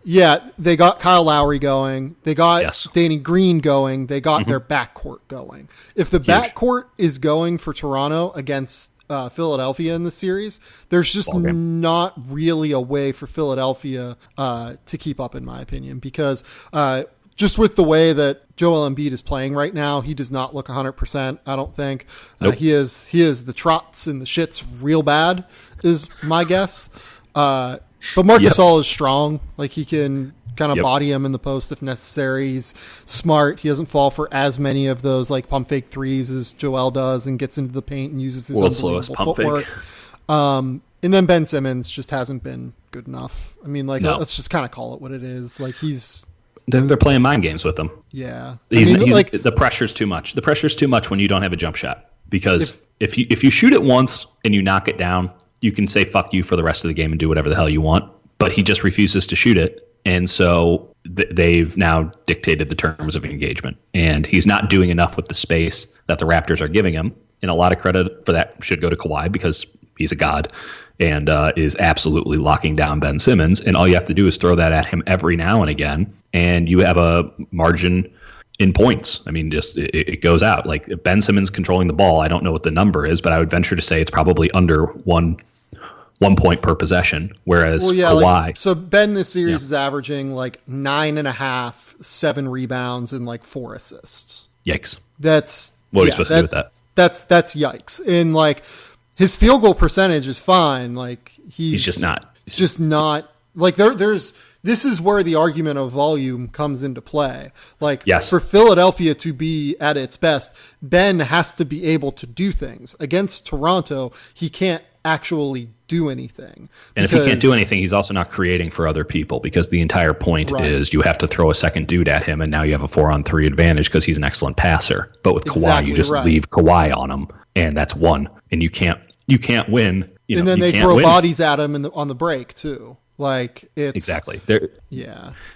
they got Kyle Lowry going. They got Danny Green going. They got their backcourt going. If the backcourt is going for Toronto against Philadelphia in the series, there's just not really a way for Philadelphia to keep up, in my opinion, because just with the way that Joel Embiid is playing right now, he does not look 100%, I don't think. Nope. He is the trots and the shits real bad, is my guess. But Marc Gasol is strong. Like, he can kind of body him in the post if necessary. He's smart. He doesn't fall for as many of those like pump fake threes as Joel does, and gets into the paint and uses his unbelievable footwork. And then Ben Simmons just hasn't been good enough. I mean, let's just kind of call it what it is. Like, they're playing mind games with him. Yeah. The pressure's too much. The pressure's too much when you don't have a jump shot, because if you shoot it once and you knock it down, you can say fuck you for the rest of the game and do whatever the hell you want. But he just refuses to shoot it. And so they've now dictated the terms of engagement. And he's not doing enough with the space that the Raptors are giving him. And a lot of credit for that should go to Kawhi, because he's a god and is absolutely locking down Ben Simmons. And all you have to do is throw that at him every now and again, and you have a margin in points. I mean, just it goes out. Like, Ben Simmons controlling the ball, I don't know what the number is, but I would venture to say it's probably under one point per possession, whereas Kawhi. So Ben this series is averaging 9.5, 7 rebounds, and 4 assists. Yikes. That's what are you supposed to do with that? That's yikes. And his field goal percentage is fine. He's just not. This is where the argument of volume comes into play. For Philadelphia to be at its best, Ben has to be able to do things. Against Toronto, he can't actually do anything. And if he can't do anything, he's also not creating for other people, because the entire point is you have to throw a second dude at him, and now you have a 4-on-3 advantage because he's an excellent passer. But with Kawhi, you just leave Kawhi on him, and that's one. And you can't win. And then they throw bodies at him on the break too. It's exactly. This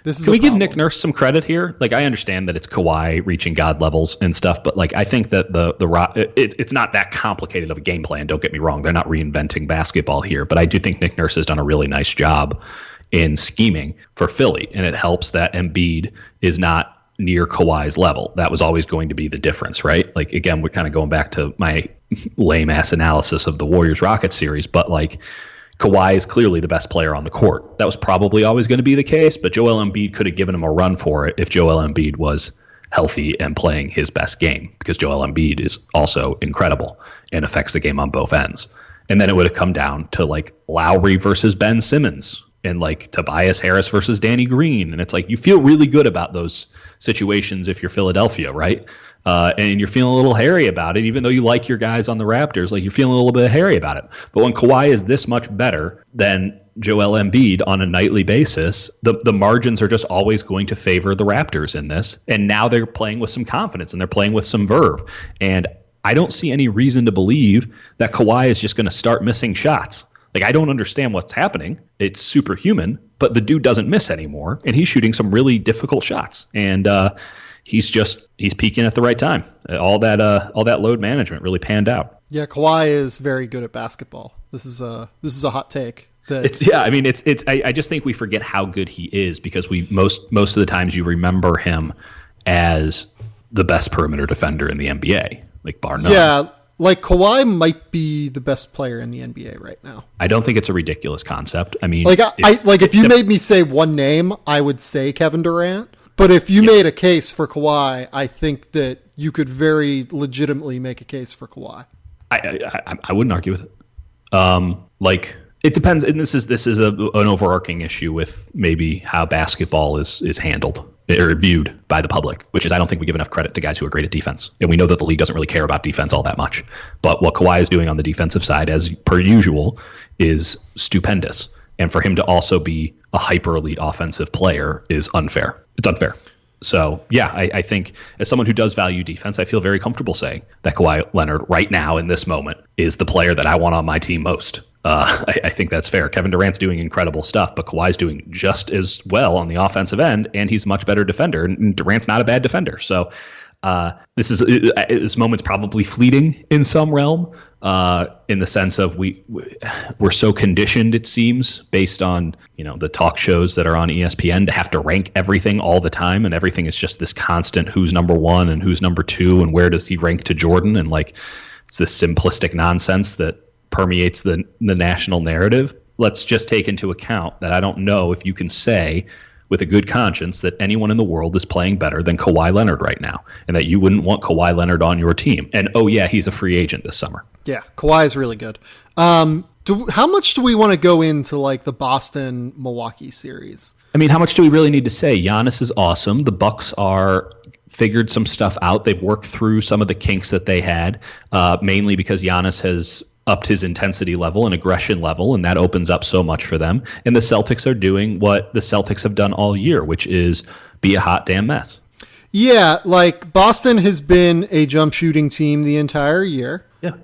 is. Can we give Nick Nurse some credit here? I understand that it's Kawhi reaching God levels and stuff, but I think that it's not that complicated of a game plan. Don't get me wrong; they're not reinventing basketball here, but I do think Nick Nurse has done a really nice job in scheming for Philly, and it helps that Embiid is not near Kawhi's level. That was always going to be the difference, right? Again, we're kind of going back to my lame ass analysis of the Warriors-Rockets series, but Kawhi is clearly the best player on the court. That was probably always going to be the case, but Joel Embiid could have given him a run for it if Joel Embiid was healthy and playing his best game, because Joel Embiid is also incredible and affects the game on both ends. And then it would have come down to Lowry versus Ben Simmons, and Tobias Harris versus Danny Green. And it's you feel really good about those situations if you're Philadelphia, right? And you're feeling a little hairy about it, even though you like your guys on the Raptors. You're feeling a little bit hairy about it. But when Kawhi is this much better than Joel Embiid on a nightly basis, the margins are just always going to favor the Raptors in this. And now they're playing with some confidence, and they're playing with some verve. And I don't see any reason to believe that Kawhi is just going to start missing shots. I don't understand what's happening. It's superhuman, but the dude doesn't miss anymore, and he's shooting some really difficult shots. And he's peaking at the right time. All that load management really panned out. Yeah, Kawhi is very good at basketball. This is a hot take. I just think we forget how good he is, because we most of the times you remember him as the best perimeter defender in the NBA, bar none. Yeah. Kawhi might be the best player in the NBA right now. I don't think it's a ridiculous concept. I mean, if you made me say one name, I would say Kevin Durant. But if you made a case for Kawhi, I think that you could very legitimately make a case for Kawhi. I wouldn't argue with it. It depends, and this is an overarching issue with maybe how basketball is handled or viewed by the public, which is I don't think we give enough credit to guys who are great at defense. And we know that the league doesn't really care about defense all that much. But what Kawhi is doing on the defensive side, as per usual, is stupendous. And for him to also be a hyper elite offensive player is unfair. It's unfair. So, yeah, I think as someone who does value defense, I feel very comfortable saying that Kawhi Leonard right now in this moment is the player that I want on my team most. I think that's fair. Kevin Durant's doing incredible stuff, but Kawhi's doing just as well on the offensive end, and he's a much better defender. And Durant's not a bad defender. So this moment's probably fleeting in some realm, in the sense of we're so conditioned, it seems, based on the talk shows that are on ESPN, to have to rank everything all the time, and everything is just this constant who's number one and who's number two and where does he rank to Jordan, and it's this simplistic nonsense that permeates the national narrative. Let's just take into account that I don't know if you can say with a good conscience that anyone in the world is playing better than Kawhi Leonard right now, and that you wouldn't want Kawhi Leonard on your team. And he's a free agent this summer. Yeah, Kawhi is really good. How much do we want to go into the Boston-Milwaukee series? I mean, how much do we really need to say? Giannis is awesome. The Bucks are figured some stuff out. They've worked through some of the kinks that they had, mainly because Giannis has upped his intensity level and aggression level, and that opens up so much for them. And the Celtics are doing what the Celtics have done all year, which is be a hot damn mess. Yeah, Boston has been a jump shooting team the entire year. Yeah.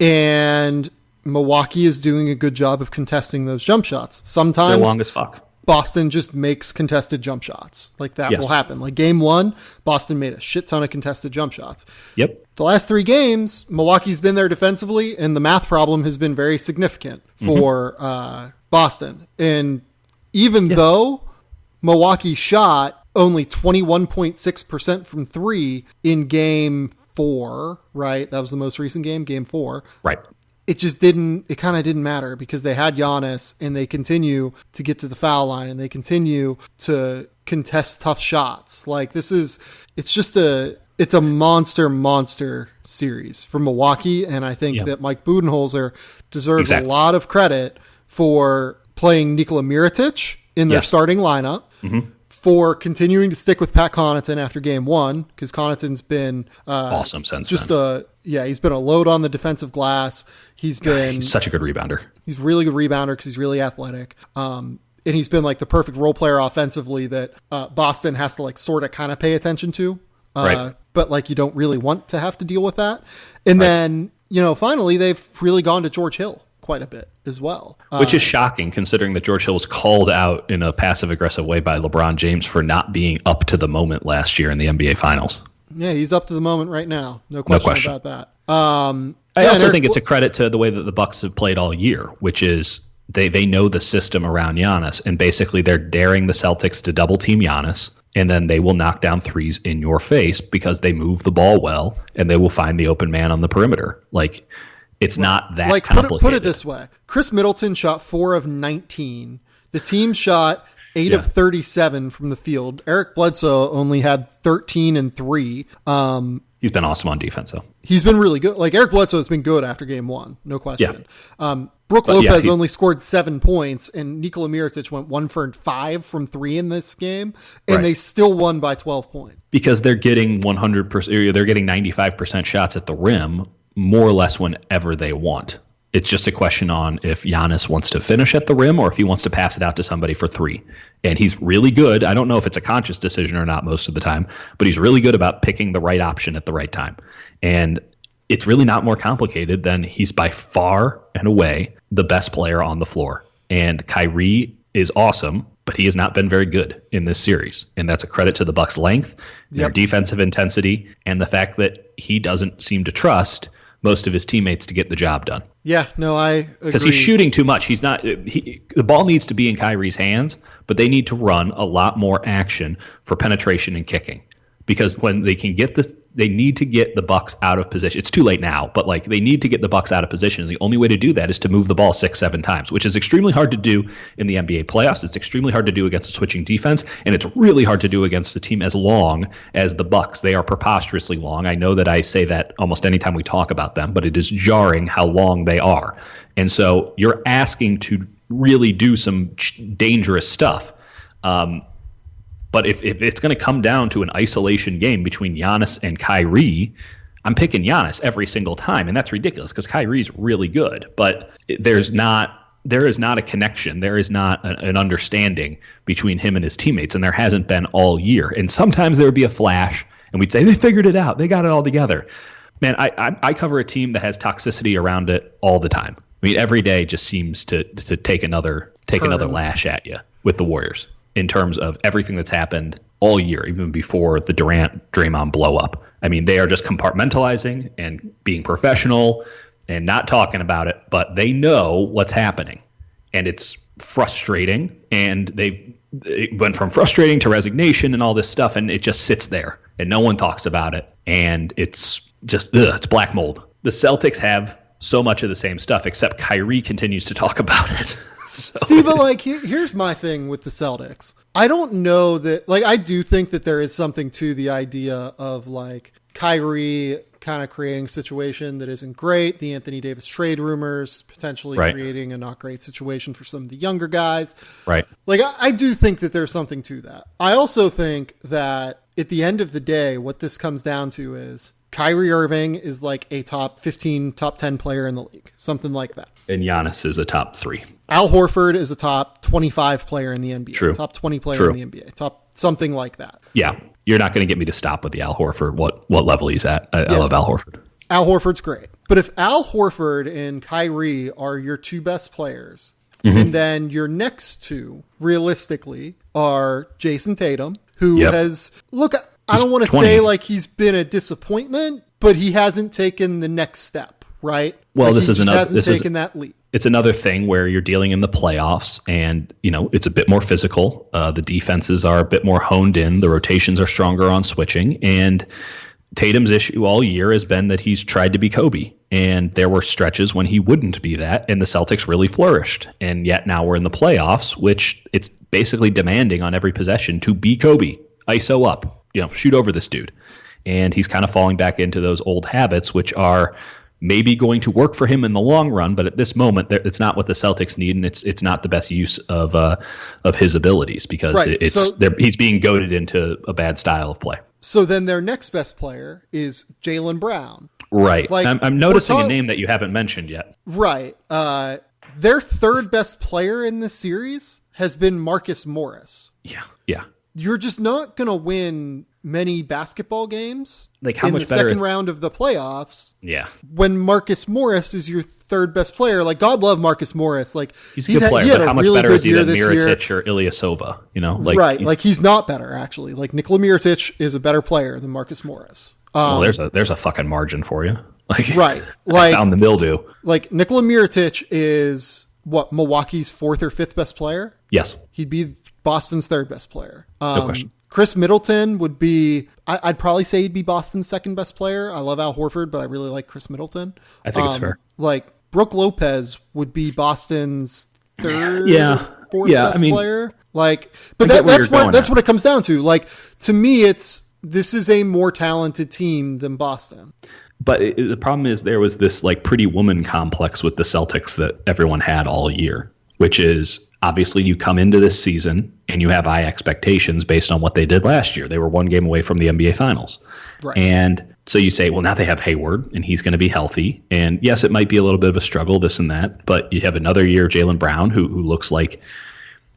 And Milwaukee is doing a good job of contesting those jump shots. Sometimes they're long as fuck. Boston just makes contested jump shots. That will happen. Game one, Boston made a shit ton of contested jump shots. Yep. The last 3 games, Milwaukee's been there defensively, and the math problem has been very significant for Boston. And even though Milwaukee shot only 21.6% from 3 in game 4, right? That was the most recent game, game 4. Right. It kind of didn't matter because they had Giannis, and they continue to get to the foul line, and they continue to contest tough shots. It's a monster series for Milwaukee. And I think that Mike Budenholzer deserves a lot of credit for playing Nikola Mirotic in their starting lineup, for continuing to stick with Pat Connaughton after game 1, because Connaughton's been awesome since then. He's been a load on the defensive glass. He's such a good rebounder. He's a really good rebounder because he's really athletic. And he's been the perfect role player offensively that Boston has to sort of kind of pay attention to. Right. But you don't really want to have to deal with that. And then, finally they've really gone to George Hill quite a bit as well. Which is shocking considering that George Hill was called out in a passive aggressive way by LeBron James for not being up to the moment last year in the NBA Finals. Yeah, he's up to the moment right now. No question about that. I also think it's a credit to the way that the Bucks have played all year, which is they know the system around Giannis, and basically they're daring the Celtics to double team Giannis, and then they will knock down threes in your face because they move the ball well, and they will find the open man on the perimeter. It's not that complicated. Put it this way. Chris Middleton shot 4 of 19. The team shot 8 of 37 from the field. Eric Bledsoe only had 13 and 3. He's been awesome on defense, though. He's been really good. Eric Bledsoe has been good after game 1. No question. Yeah. Brook Lopez only scored 7 points, and Nikola Mirotic went 1 for 5 from 3 in this game, and they still won by 12 points. Because they're getting 100%, they're getting 95% shots at the rim, more or less whenever they want. It's just a question on if Giannis wants to finish at the rim or if he wants to pass it out to somebody for 3. And he's really good. I don't know if it's a conscious decision or not most of the time, but he's really good about picking the right option at the right time. And it's really not more complicated than he's by far and away the best player on the floor. And Kyrie is awesome, but he has not been very good in this series. And that's a credit to the Bucks' length, their defensive intensity, and the fact that he doesn't seem to trust most of his teammates to get the job done. Yeah, no, I agree. Because he's shooting too much. The ball needs to be in Kyrie's hands, but they need to run a lot more action for penetration and kicking. Because when they can get they need to get the Bucks out of position. It's too late now, but they need to get the Bucks out of position. The only way to do that is to move the ball 6-7 times, which is extremely hard to do in the NBA playoffs. It's extremely hard to do against a switching defense, and it's really hard to do against a team as long as the Bucks. They are preposterously long. I know that I say that almost anytime we talk about them, but it is jarring how long they are. And so you're asking to really do some dangerous stuff. But if it's going to come down to an isolation game between Giannis and Kyrie, I'm picking Giannis every single time, and that's ridiculous because Kyrie's really good. But there is not a connection. There is not an understanding between him and his teammates, and there hasn't been all year. And sometimes there would be a flash, and we'd say, they figured it out. They got it all together. Man, I cover a team that has toxicity around it all the time. I mean, every day just seems to take another lash at you with the Warriors in terms of everything that's happened all year, even before the Durant-Draymond blow up. I mean, they are just compartmentalizing and being professional and not talking about it, but they know what's happening. And it's frustrating, and it went from frustrating to resignation and all this stuff, and it just sits there, and no one talks about it, and it's just, it's black mold. The Celtics have so much of the same stuff, except Kyrie continues to talk about it. See, but like, here's my thing with the Celtics. I don't know that, like, I do think that there is something to the idea of like Kyrie kind of creating a situation that isn't great. The Anthony Davis trade rumors potentially creating a not great situation for some of the younger guys. Right. Like, I do think that there's something to that. I also think that at the end of the day, what this comes down to is Kyrie Irving is like a top 15, top 10 player in the league, something like that. And Giannis is a top 3. Al Horford is a top 25 player in the NBA, True. Top 20 player in the NBA, top something like that. Yeah. You're not going to get me to stop with the Al Horford, what level he's at. I love Al Horford. Al Horford's great. But if Al Horford and Kyrie are your two best players, and then your next two, realistically, are Jason Tatum, who has, look, I don't want to say like he's been a disappointment, but he hasn't taken the next step, right? Well, like this hasn't taken that leap. It's another thing where you're dealing in the playoffs, and it's a bit more physical. The defenses are a bit more honed in. The rotations are stronger on switching, and Tatum's issue all year has been that he's tried to be Kobe, and there were stretches when he wouldn't be that, and the Celtics really flourished. And yet now we're in the playoffs, which it's basically demanding on every possession to be Kobe, ISO up, shoot over this dude. And he's kind of falling back into those old habits, which are maybe going to work for him in the long run, but at this moment, it's not what the Celtics need, and it's not the best use of his abilities, because he's being goaded into a bad style of play. So then their next best player is Jaylen Brown. Right. Like, I'm noticing a name that you haven't mentioned yet. Right. Their third best player in this series has been Marcus Morris. Yeah. You're just not going to win many basketball games like how in much the second round of the playoffs. Yeah. When Marcus Morris is your third best player, like, God love Marcus Morris. Like, he's a good player, but how much better is he than Mirotic or Ilyasova? Right. Like, he's not better, actually. Like, Nikola Mirotic is a better player than Marcus Morris. Well, there's a fucking margin for you. Like, right. Like, I found the mildew. Like, Nikola Mirotic is Milwaukee's fourth or fifth best player? Yes. He'd be Boston's third best player. No question. Chris Middleton would be, I'd probably say he'd be Boston's second best player. I love Al Horford, but I really like Chris Middleton. I think it's fair. Like, Brooke Lopez would be Boston's third, fourth best player. Like, but that's what it comes down to. Like, to me, this is a more talented team than Boston. But the problem is there was this like pretty woman complex with the Celtics that everyone had all year, which is obviously you come into this season and you have high expectations based on what they did last year. They were one game away from the NBA Finals. Right. And so you say, well, now they have Hayward and he's going to be healthy. And yes, it might be a little bit of a struggle, this and that, but you have another year, Jaylen Brown, who looks like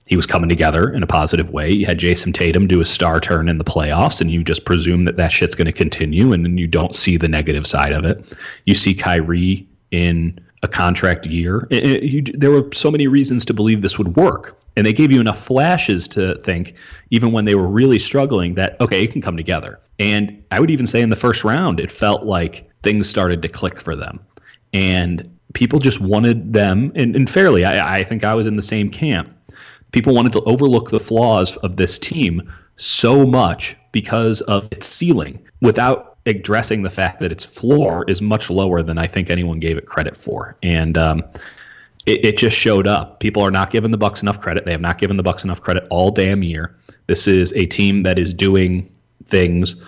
he was coming together in a positive way. You had Jason Tatum do a star turn in the playoffs, and you just presume that shit's going to continue, and then you don't see the negative side of it. You see Kyrie in a contract year. There were so many reasons to believe this would work, and they gave you enough flashes to think, even when they were really struggling, that, okay, it can come together. And I would even say in the first round, it felt like things started to click for them. And people just wanted them, and fairly, I think I was in the same camp. People wanted to overlook the flaws of this team so much because of its ceiling without addressing the fact that its floor is much lower than I think anyone gave it credit for. And it just showed up. People are not giving the Bucks enough credit. They have not given the Bucks enough credit all damn year. This is a team that is doing things.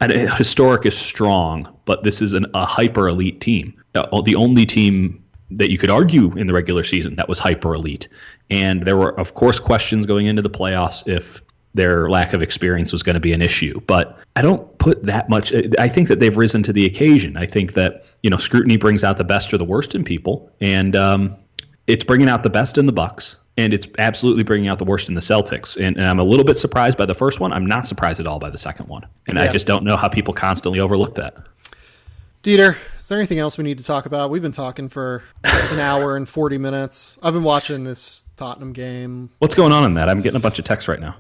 And historic is strong, but this is a hyper elite team. The only team that you could argue in the regular season that was hyper elite. And there were, of course, questions going into the playoffs if their lack of experience was going to be an issue. But I don't put that much. I think that they've risen to the occasion. I think that, scrutiny brings out the best or the worst in people. And it's bringing out the best in the Bucks. And it's absolutely bringing out the worst in the Celtics. And I'm a little bit surprised by the first one. I'm not surprised at all by the second one. And I just don't know how people constantly overlook that. Dieter, is there anything else we need to talk about? We've been talking for an hour and 40 minutes. I've been watching this Tottenham game. What's going on in that? I'm getting a bunch of texts right now.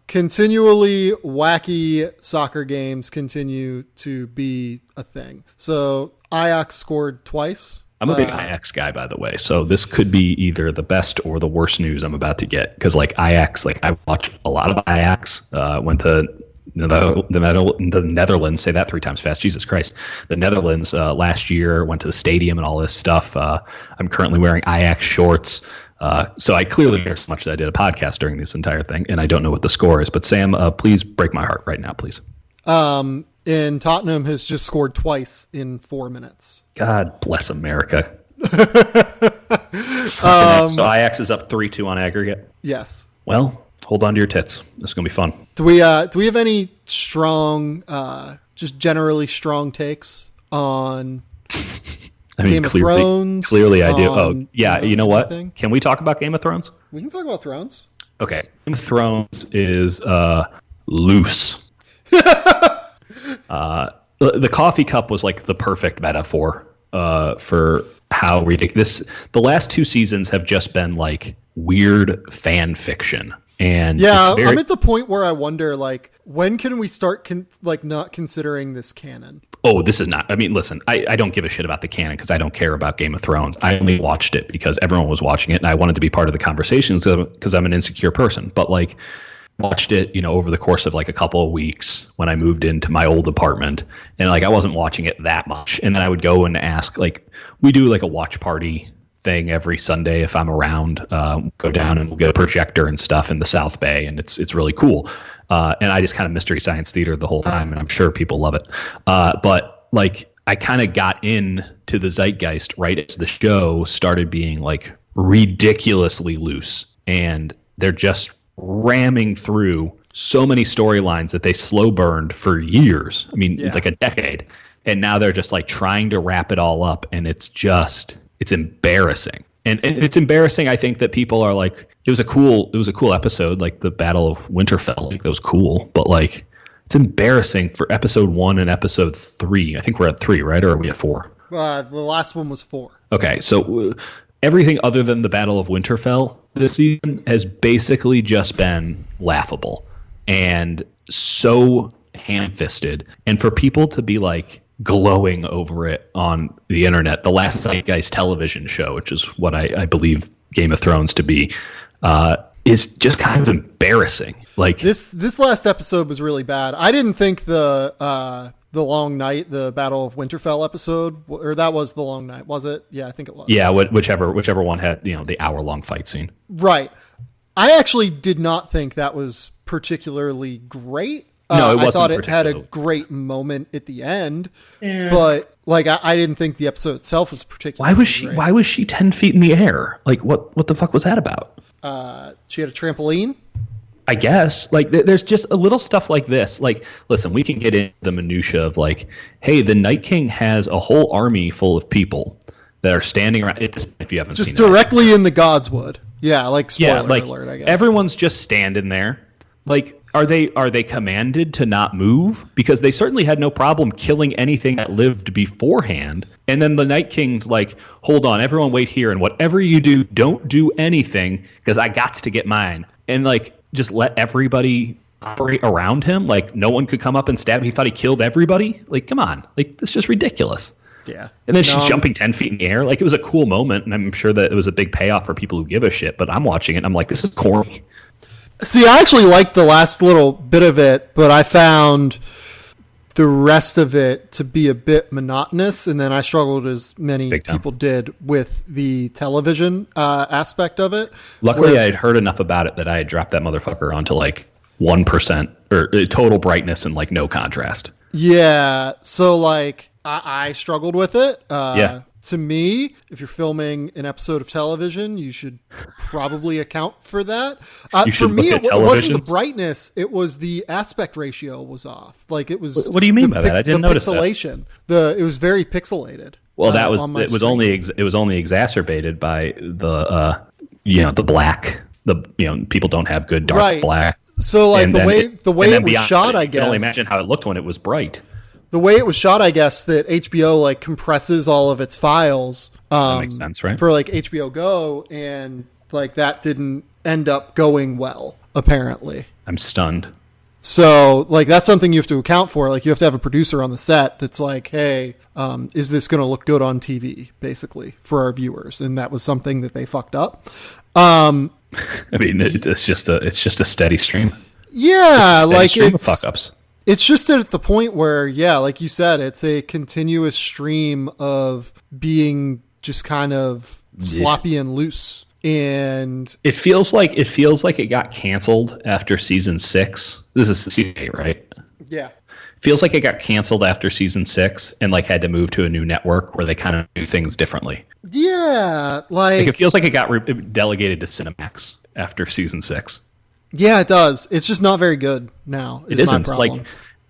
Continually wacky soccer games continue to be a thing. So Ajax scored twice. I'm a big Ajax guy, by the way, so this could be either the best or the worst news I'm about to get. Because like Ajax, like I watched a lot of Ajax. Went to the Netherlands. Say that 3 times fast. Jesus Christ. The Netherlands last year. Went to the stadium and all this stuff. I'm currently wearing Ajax shorts. So I clearly care so much that I did a podcast during this entire thing, and I don't know what the score is. But Sam, please break my heart right now, please. And Tottenham has just scored twice in 4 minutes. God bless America. So Ajax is up 3-2 on aggregate. Yes. Well, hold on to your tits. This is gonna be fun. Do we have any strong, just generally strong takes on? I mean, Game of Thrones? Clearly, I do. Oh, yeah. You know what? anything? Can we talk about Game of Thrones? We can talk about Thrones. Okay. Game of Thrones is loose. The coffee cup was like the perfect metaphor for how ridiculous. The last 2 seasons have just been like weird fan fiction. And yeah, I'm at the point where I wonder, like, when can we start not considering this canon? Oh, this is not. I mean, listen, I don't give a shit about the canon because I don't care about Game of Thrones. I only watched it because everyone was watching it, and I wanted to be part of the conversation because I'm an insecure person. But like, watched it, over the course of like a couple of weeks when I moved into my old apartment, and like I wasn't watching it that much. And then I would go and ask, like, we do like a watch party thing every Sunday if I'm around. Go down and we'll get a projector and stuff in the South Bay, and it's really cool. And I just kind of Mystery Science Theater the whole time, and I'm sure people love it. But like, I kind of got into the zeitgeist right as the show started being like ridiculously loose, and they're just ramming through so many storylines that they slow burned for years. I mean, It's like a decade, and now they're just like trying to wrap it all up, and it's embarrassing. And it's embarrassing. I think that people are like, it was a cool episode, like the Battle of Winterfell. Like, that was cool, but like, it's embarrassing for episode 1 and episode 3. I think we're at 3, right? Or are we at 4? The last one was 4. Okay, so everything other than the Battle of Winterfell this season has basically just been laughable and so ham-fisted. And for people to be like glowing over it on the internet, the Last Zeitgeist television show, which is what I believe Game of Thrones to be, is just kind of embarrassing. Like, this last episode was really bad. I didn't think the Long Night, the Battle of Winterfell episode, or that was the Long Night, was it? Yeah, I think it was. Yeah, whichever one had the hour-long fight scene. Right. I actually did not think that was particularly great. No, it wasn't. I thought it had a great moment at the end, but like I didn't think the episode itself was particularly. Why was she 10 feet in the air? Like, what the fuck was that about? She had a trampoline. I guess, like, there's just a little stuff like this. Like, listen, we can get into the minutia of like, hey, the Night King has a whole army full of people that are standing around. If you haven't just seen directly in the Godswood. Yeah, like spoiler alert. I guess everyone's just standing there. Like, are they commanded to not move? Because they certainly had no problem killing anything that lived beforehand. And then the Night King's like, hold on, everyone wait here, and whatever you do, don't do anything because I got to get mine. And like, just let everybody operate around him. Like, no one could come up and stab him. He thought he killed everybody. Like, come on. Like, it's just ridiculous. Yeah. And then she's jumping 10 feet in the air. Like, it was a cool moment, and I'm sure that it was a big payoff for people who give a shit. But I'm watching it, and I'm like, this is corny. See, I actually liked the last little bit of it, but I found the rest of it to be a bit monotonous, and then I struggled, as many people did, with the television aspect of it. Luckily, I had heard enough about it that I had dropped that motherfucker onto like 1% or total brightness and like no contrast. Yeah, so like I struggled with it. To me, if you're filming an episode of television, you should probably account for that. For me, it wasn't the brightness; it was the aspect ratio was off. Like, it was. What do you mean by that? I didn't notice pixelation. It was very pixelated. Well, it was only exacerbated by the black. People don't have good dark black. So like the way it was shot, I guess. I can only imagine how it looked when it was bright. the way it was shot, I guess, that HBO like compresses all of its files. That makes sense, right? For like HBO Go, and like that didn't end up going well, apparently. I'm stunned. So like that's something you have to account for. Like you have to have a producer on the set that's like, hey, is this going to look good on TV, basically, for our viewers? And that was something that they fucked up. I mean, it's just a steady stream. Yeah, like stream of fuck ups. It's just at the point where, yeah, like you said, it's a continuous stream of being just kind of sloppy and loose. And it feels like it got canceled after season 6. This is season 8, right? Yeah. Feels like it got canceled after season 6 and like had to move to a new network where they kind of do things differently. Yeah, like it feels like it got delegated to Cinemax after season 6. Yeah, it does. It's just not very good now. It isn't. Like,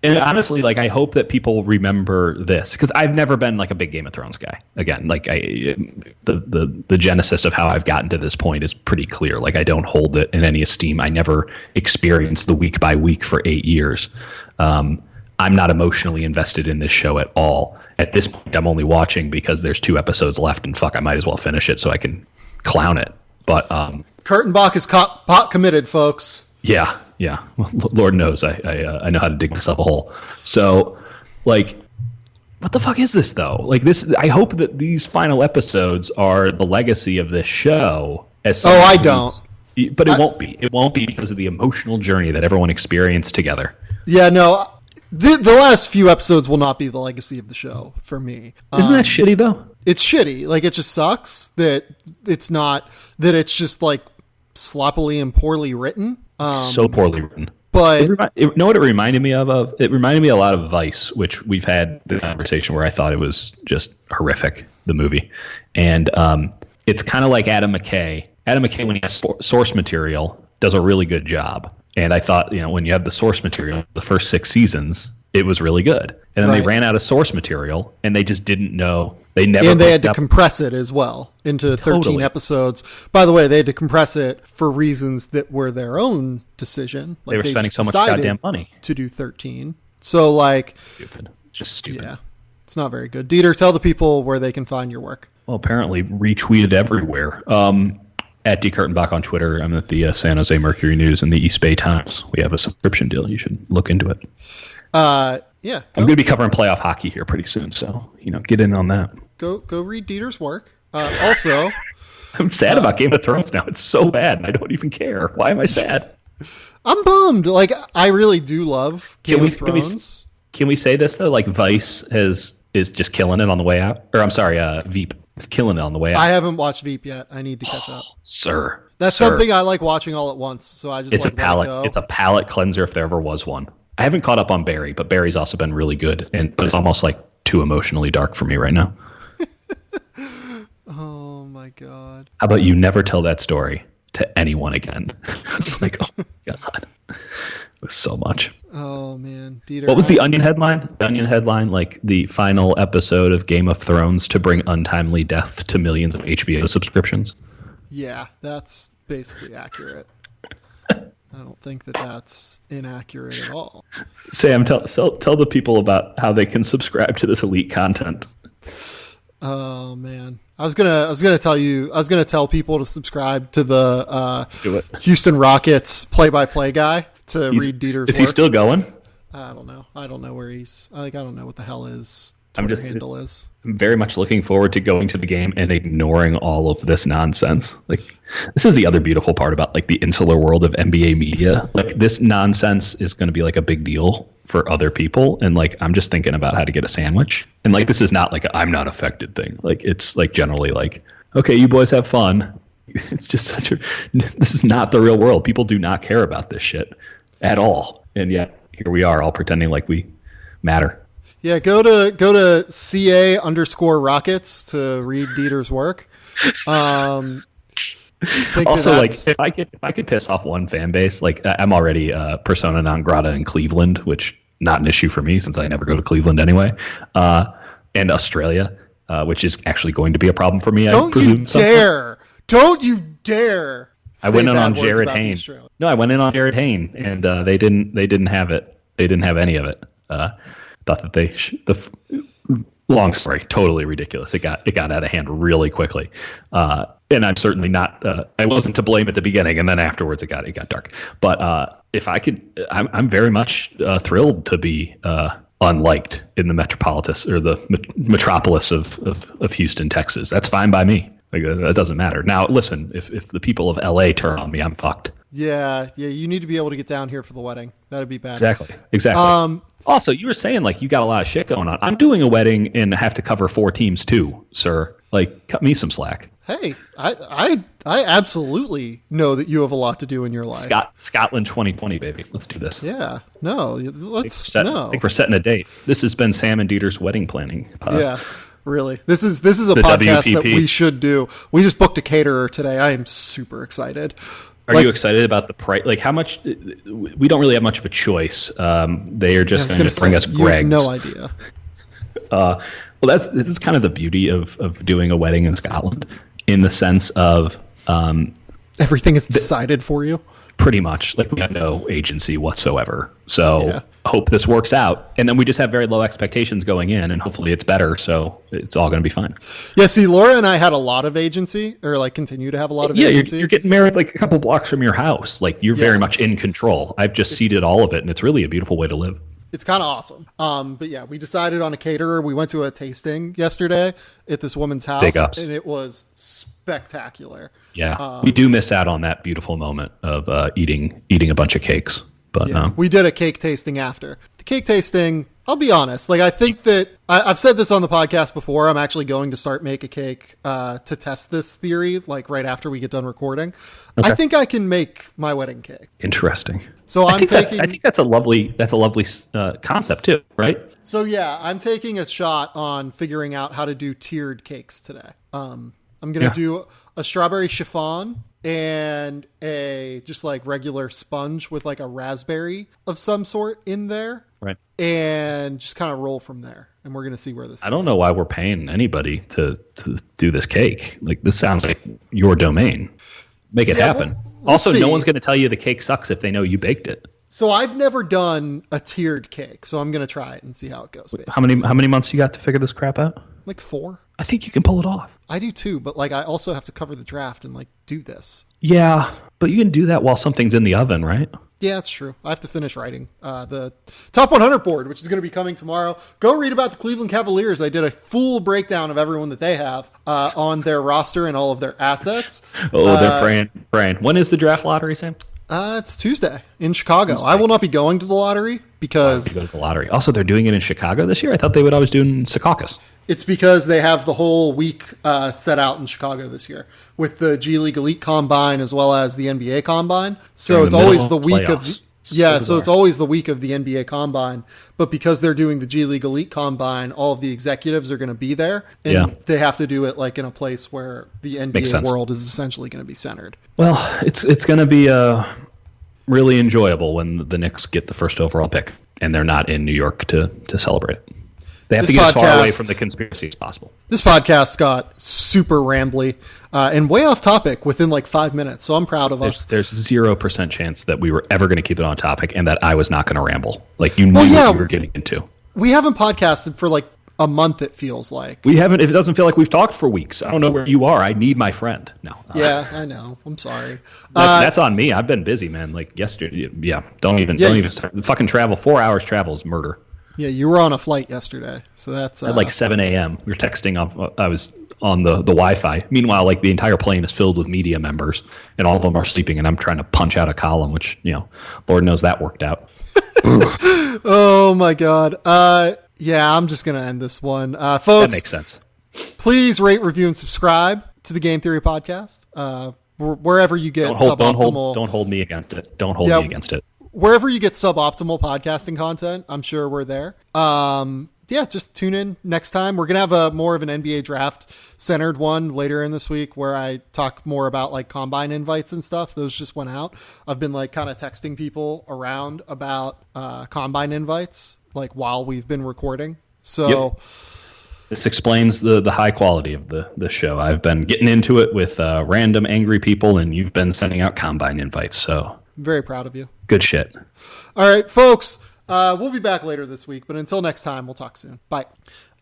and honestly, like I hope that people remember this because I've never been like a big Game of Thrones guy. Again, like the genesis of how I've gotten to this point is pretty clear. Like I don't hold it in any esteem. I never experienced the week by week for 8 years. I'm not emotionally invested in this show at all. At this point, I'm only watching because there's 2 episodes left, and fuck, I might as well finish it so I can clown it. But Kurtenbach is pot committed, folks. Yeah. Well, Lord knows I know how to dig myself a hole. So, like, what the fuck is this though? Like this, I hope that these final episodes are the legacy of this show. I don't. But it won't be. It won't be because of the emotional journey that everyone experienced together. Yeah, no. The last few episodes will not be the legacy of the show for me. Isn't that shitty though? It's shitty. Like it just sucks that it's not, that it's just like sloppily and poorly written. So poorly written. But you know what it reminded me of? It reminded me a lot of Vice, which we've had the conversation where I thought it was just horrific, the movie. And it's kind of like Adam McKay. Adam McKay, when he has source material, does a really good job. And I thought, when you have the source material, the first 6 seasons, it was really good. And then they ran out of source material, and they just didn't know. They had to compress it as well into 13 episodes. By the way, they had to compress it for reasons that were their own decision. Like they were spending so much goddamn money to do 13. So like, stupid. Just stupid. Yeah, it's not very good. Dieter, tell the people where they can find your work. Well, apparently retweeted everywhere. At D. Kurtenbach on Twitter. I'm at the San Jose Mercury News and the East Bay Times. We have a subscription deal. You should look into it. Yeah, I'm going to be covering playoff hockey here pretty soon, so get in on that. Go read Dieter's work. Also, I'm sad about Game of Thrones now. It's so bad, and I don't even care. Why am I sad? I'm bummed. Like I really do love Game of Thrones. Can we say this though? Like Vice is just killing it on the way out. Or I'm sorry, Veep is killing it on the way out. I haven't watched Veep yet. I need to catch up. Sir, that's something I like watching all at once. So I just it's a palate. It's a palate cleanser if there ever was one. I haven't caught up on Barry, but Barry's also been really good, but it's almost like too emotionally dark for me right now. Oh my god! How about you never tell that story to anyone again? It's like, oh my god, it was so much. Oh man, Dieter. What was the Onion headline? The Onion headline, like the final episode of Game of Thrones to bring untimely death to millions of HBO subscriptions. Yeah, that's basically accurate. I don't think that's inaccurate at all. Sam, tell the people about how they can subscribe to this elite content. Oh man, I was gonna tell people to subscribe to the Houston Rockets play-by-play guy to read Dieter's work. Is he still going? I don't know. I don't know where he's. I don't know what the hell his Twitter handle is. I'm very much looking forward to going to the game and ignoring all of this nonsense. Like, this is the other beautiful part about like the insular world of NBA media. Like, this nonsense is going to be like a big deal for other people, and like I'm just thinking about how to get a sandwich. And like, this is not like a I'm not affected thing. Like, it's like generally like, okay, you boys have fun. It's just this is not the real world. People do not care about this shit at all, and yet here we are all pretending like we matter. Yeah, go to CA_Rockets to read Dieter's work. Also, like if I could piss off one fan base, like I'm already persona non grata in Cleveland, which not an issue for me since I never go to Cleveland anyway, and Australia, which is actually going to be a problem for me. Don't you dare! I went in on Jared Hayne. No, I went in on Jared Hayne, and they didn't have it. They didn't have any of it. thought that long story, totally ridiculous. It got out of hand really quickly. And I'm certainly not, I wasn't to blame at the beginning, and then afterwards it got dark. But if I could, I'm very much thrilled to be unliked in the metropolis of Houston, Texas. That's fine by me. Like, that doesn't matter. Now, listen, if the people of LA turn on me, I'm fucked. Yeah. You need to be able to get down here for the wedding. That'd be bad. Exactly. Also, you were saying like you got a lot of shit going on. I'm doing a wedding and have to cover 4 teams too, sir. Like, cut me some slack. Hey, I absolutely know that you have a lot to do in your life. Scotland 2020, baby. Let's do this. Yeah. No, I think we're setting a date. This has been Sam and Dieter's wedding planning. Yeah. Really. This is a podcast WPP that we should do. We just booked a caterer today. I am super excited. Are you excited about the price? Like, how much? We don't really have much of a choice. They are just going to bring us Greg's. No idea. Well, this is kind of the beauty of doing a wedding in Scotland, in the sense of everything is decided for you. Pretty much, like, we have no agency whatsoever. So hope this works out, and then we just have very low expectations going in, and hopefully it's better. So it's all going to be fine. Yeah. See, Laura and I had a lot of agency, or like continue to have a lot of agency. You're getting married like a couple blocks from your house. Like, you're very much in control. I've just seeded all of it, and it's really a beautiful way to live. It's kind of awesome. But yeah, we decided on a caterer. We went to a tasting yesterday at this woman's house, Big ups. And it was spectacular. Yeah, we do miss out on that beautiful moment of eating a bunch of cakes. But we did a cake tasting after. The cake tasting, I'll be honest, like, I think that I've said this on the podcast before. I'm actually going to start make a cake to test this theory, like right after we get done recording. Okay. I think I can make my wedding cake. Interesting. So I think that's a lovely concept too, right? So yeah, I'm taking a shot on figuring out how to do tiered cakes today. I'm going to do a strawberry chiffon and a just like regular sponge with like a raspberry of some sort in there. Right. And just kind of roll from there. And we're going to see where this goes. I don't know why we're paying anybody to do this cake. Like, this sounds like your domain. Make it happen. We'll also, no one's going to tell you the cake sucks if they know you baked it. So I've never done a tiered cake, so I'm going to try it and see how it goes. Basically. How many months you got to figure this crap out? Like 4. I think you can pull it off. I do too, but like, I also have to cover the draft and like do this. Yeah, but you can do that while something's in the oven, right? Yeah, that's true. I have to finish writing the Top 100 board, which is going to be coming tomorrow. Go read about the Cleveland Cavaliers. I did a full breakdown of everyone that they have on their roster and all of their assets. They're praying. When is the draft lottery, Sam? It's Tuesday in Chicago. I will not be going to the lottery because... Go to the lottery. Also, they're doing it in Chicago this year? I thought they would always do it in Secaucus. It's because they have the whole week set out in Chicago this year with the G League Elite Combine as well as the NBA Combine. So it's always the week of... So it's always the week of the NBA Combine, but because they're doing the G League Elite Combine, all of the executives are going to be there, and they have to do it like in a place where the NBA world is essentially going to be centered. Well, it's going to be really enjoyable when the Knicks get the first overall pick, and they're not in New York to celebrate it. They have to get as far away from the conspiracy as possible. This podcast got super rambly and way off topic within like 5 minutes, so I'm proud of us. There's 0% chance that we were ever going to keep it on topic and that I was not going to ramble. Like, you knew what you were getting into. We haven't podcasted for like a month, it feels like. We haven't. It doesn't feel like we've talked for weeks. I don't know where you are. I need my friend. No. Yeah, I know. I'm sorry. That's on me. I've been busy, man. Like yesterday. Yeah. Don't even start. Fucking travel. 4 hours travel is murder. Yeah, you were on a flight yesterday, so that's... At like 7 a.m. We were texting I was on the Wi-Fi. Meanwhile, like, the entire plane is filled with media members, and all of them are sleeping, and I'm trying to punch out a column, which, Lord knows that worked out. Oh, my God. Yeah, I'm just going to end this one. Folks... That makes sense. Please rate, review, and subscribe to the Game Theory Podcast. Wherever you get suboptimal... Don't hold me against it. Don't hold me against it. Wherever you get suboptimal podcasting content, I'm sure we're there. Just tune in next time. We're going to have more of an NBA draft centered one later in this week where I talk more about like combine invites and stuff. Those just went out. I've been like kind of texting people about combine invites like while we've been recording. So this explains the high quality of the show. I've been getting into it with random angry people, and you've been sending out combine invites. So I'm very proud of you. Good shit. All right, folks. We'll be back later this week, but until next time, we'll talk soon. Bye.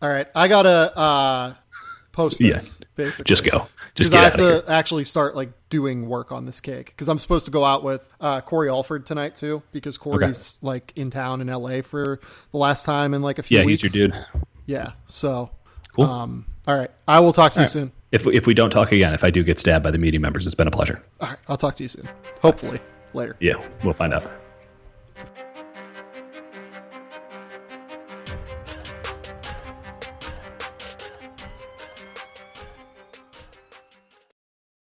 All right. I got to post this, basically. Just go. Just get out I of have here. to actually start like doing work on this cake because I'm supposed to go out with Corey Alford tonight too because Corey's like in town in LA for the last time in like a few weeks. Yeah, he's your dude. Yeah. So, cool. All right. I will talk to you soon. If we don't talk again, if I do get stabbed by the media members, it's been a pleasure. All right. I'll talk to you soon. Hopefully later. Yeah, we'll find out.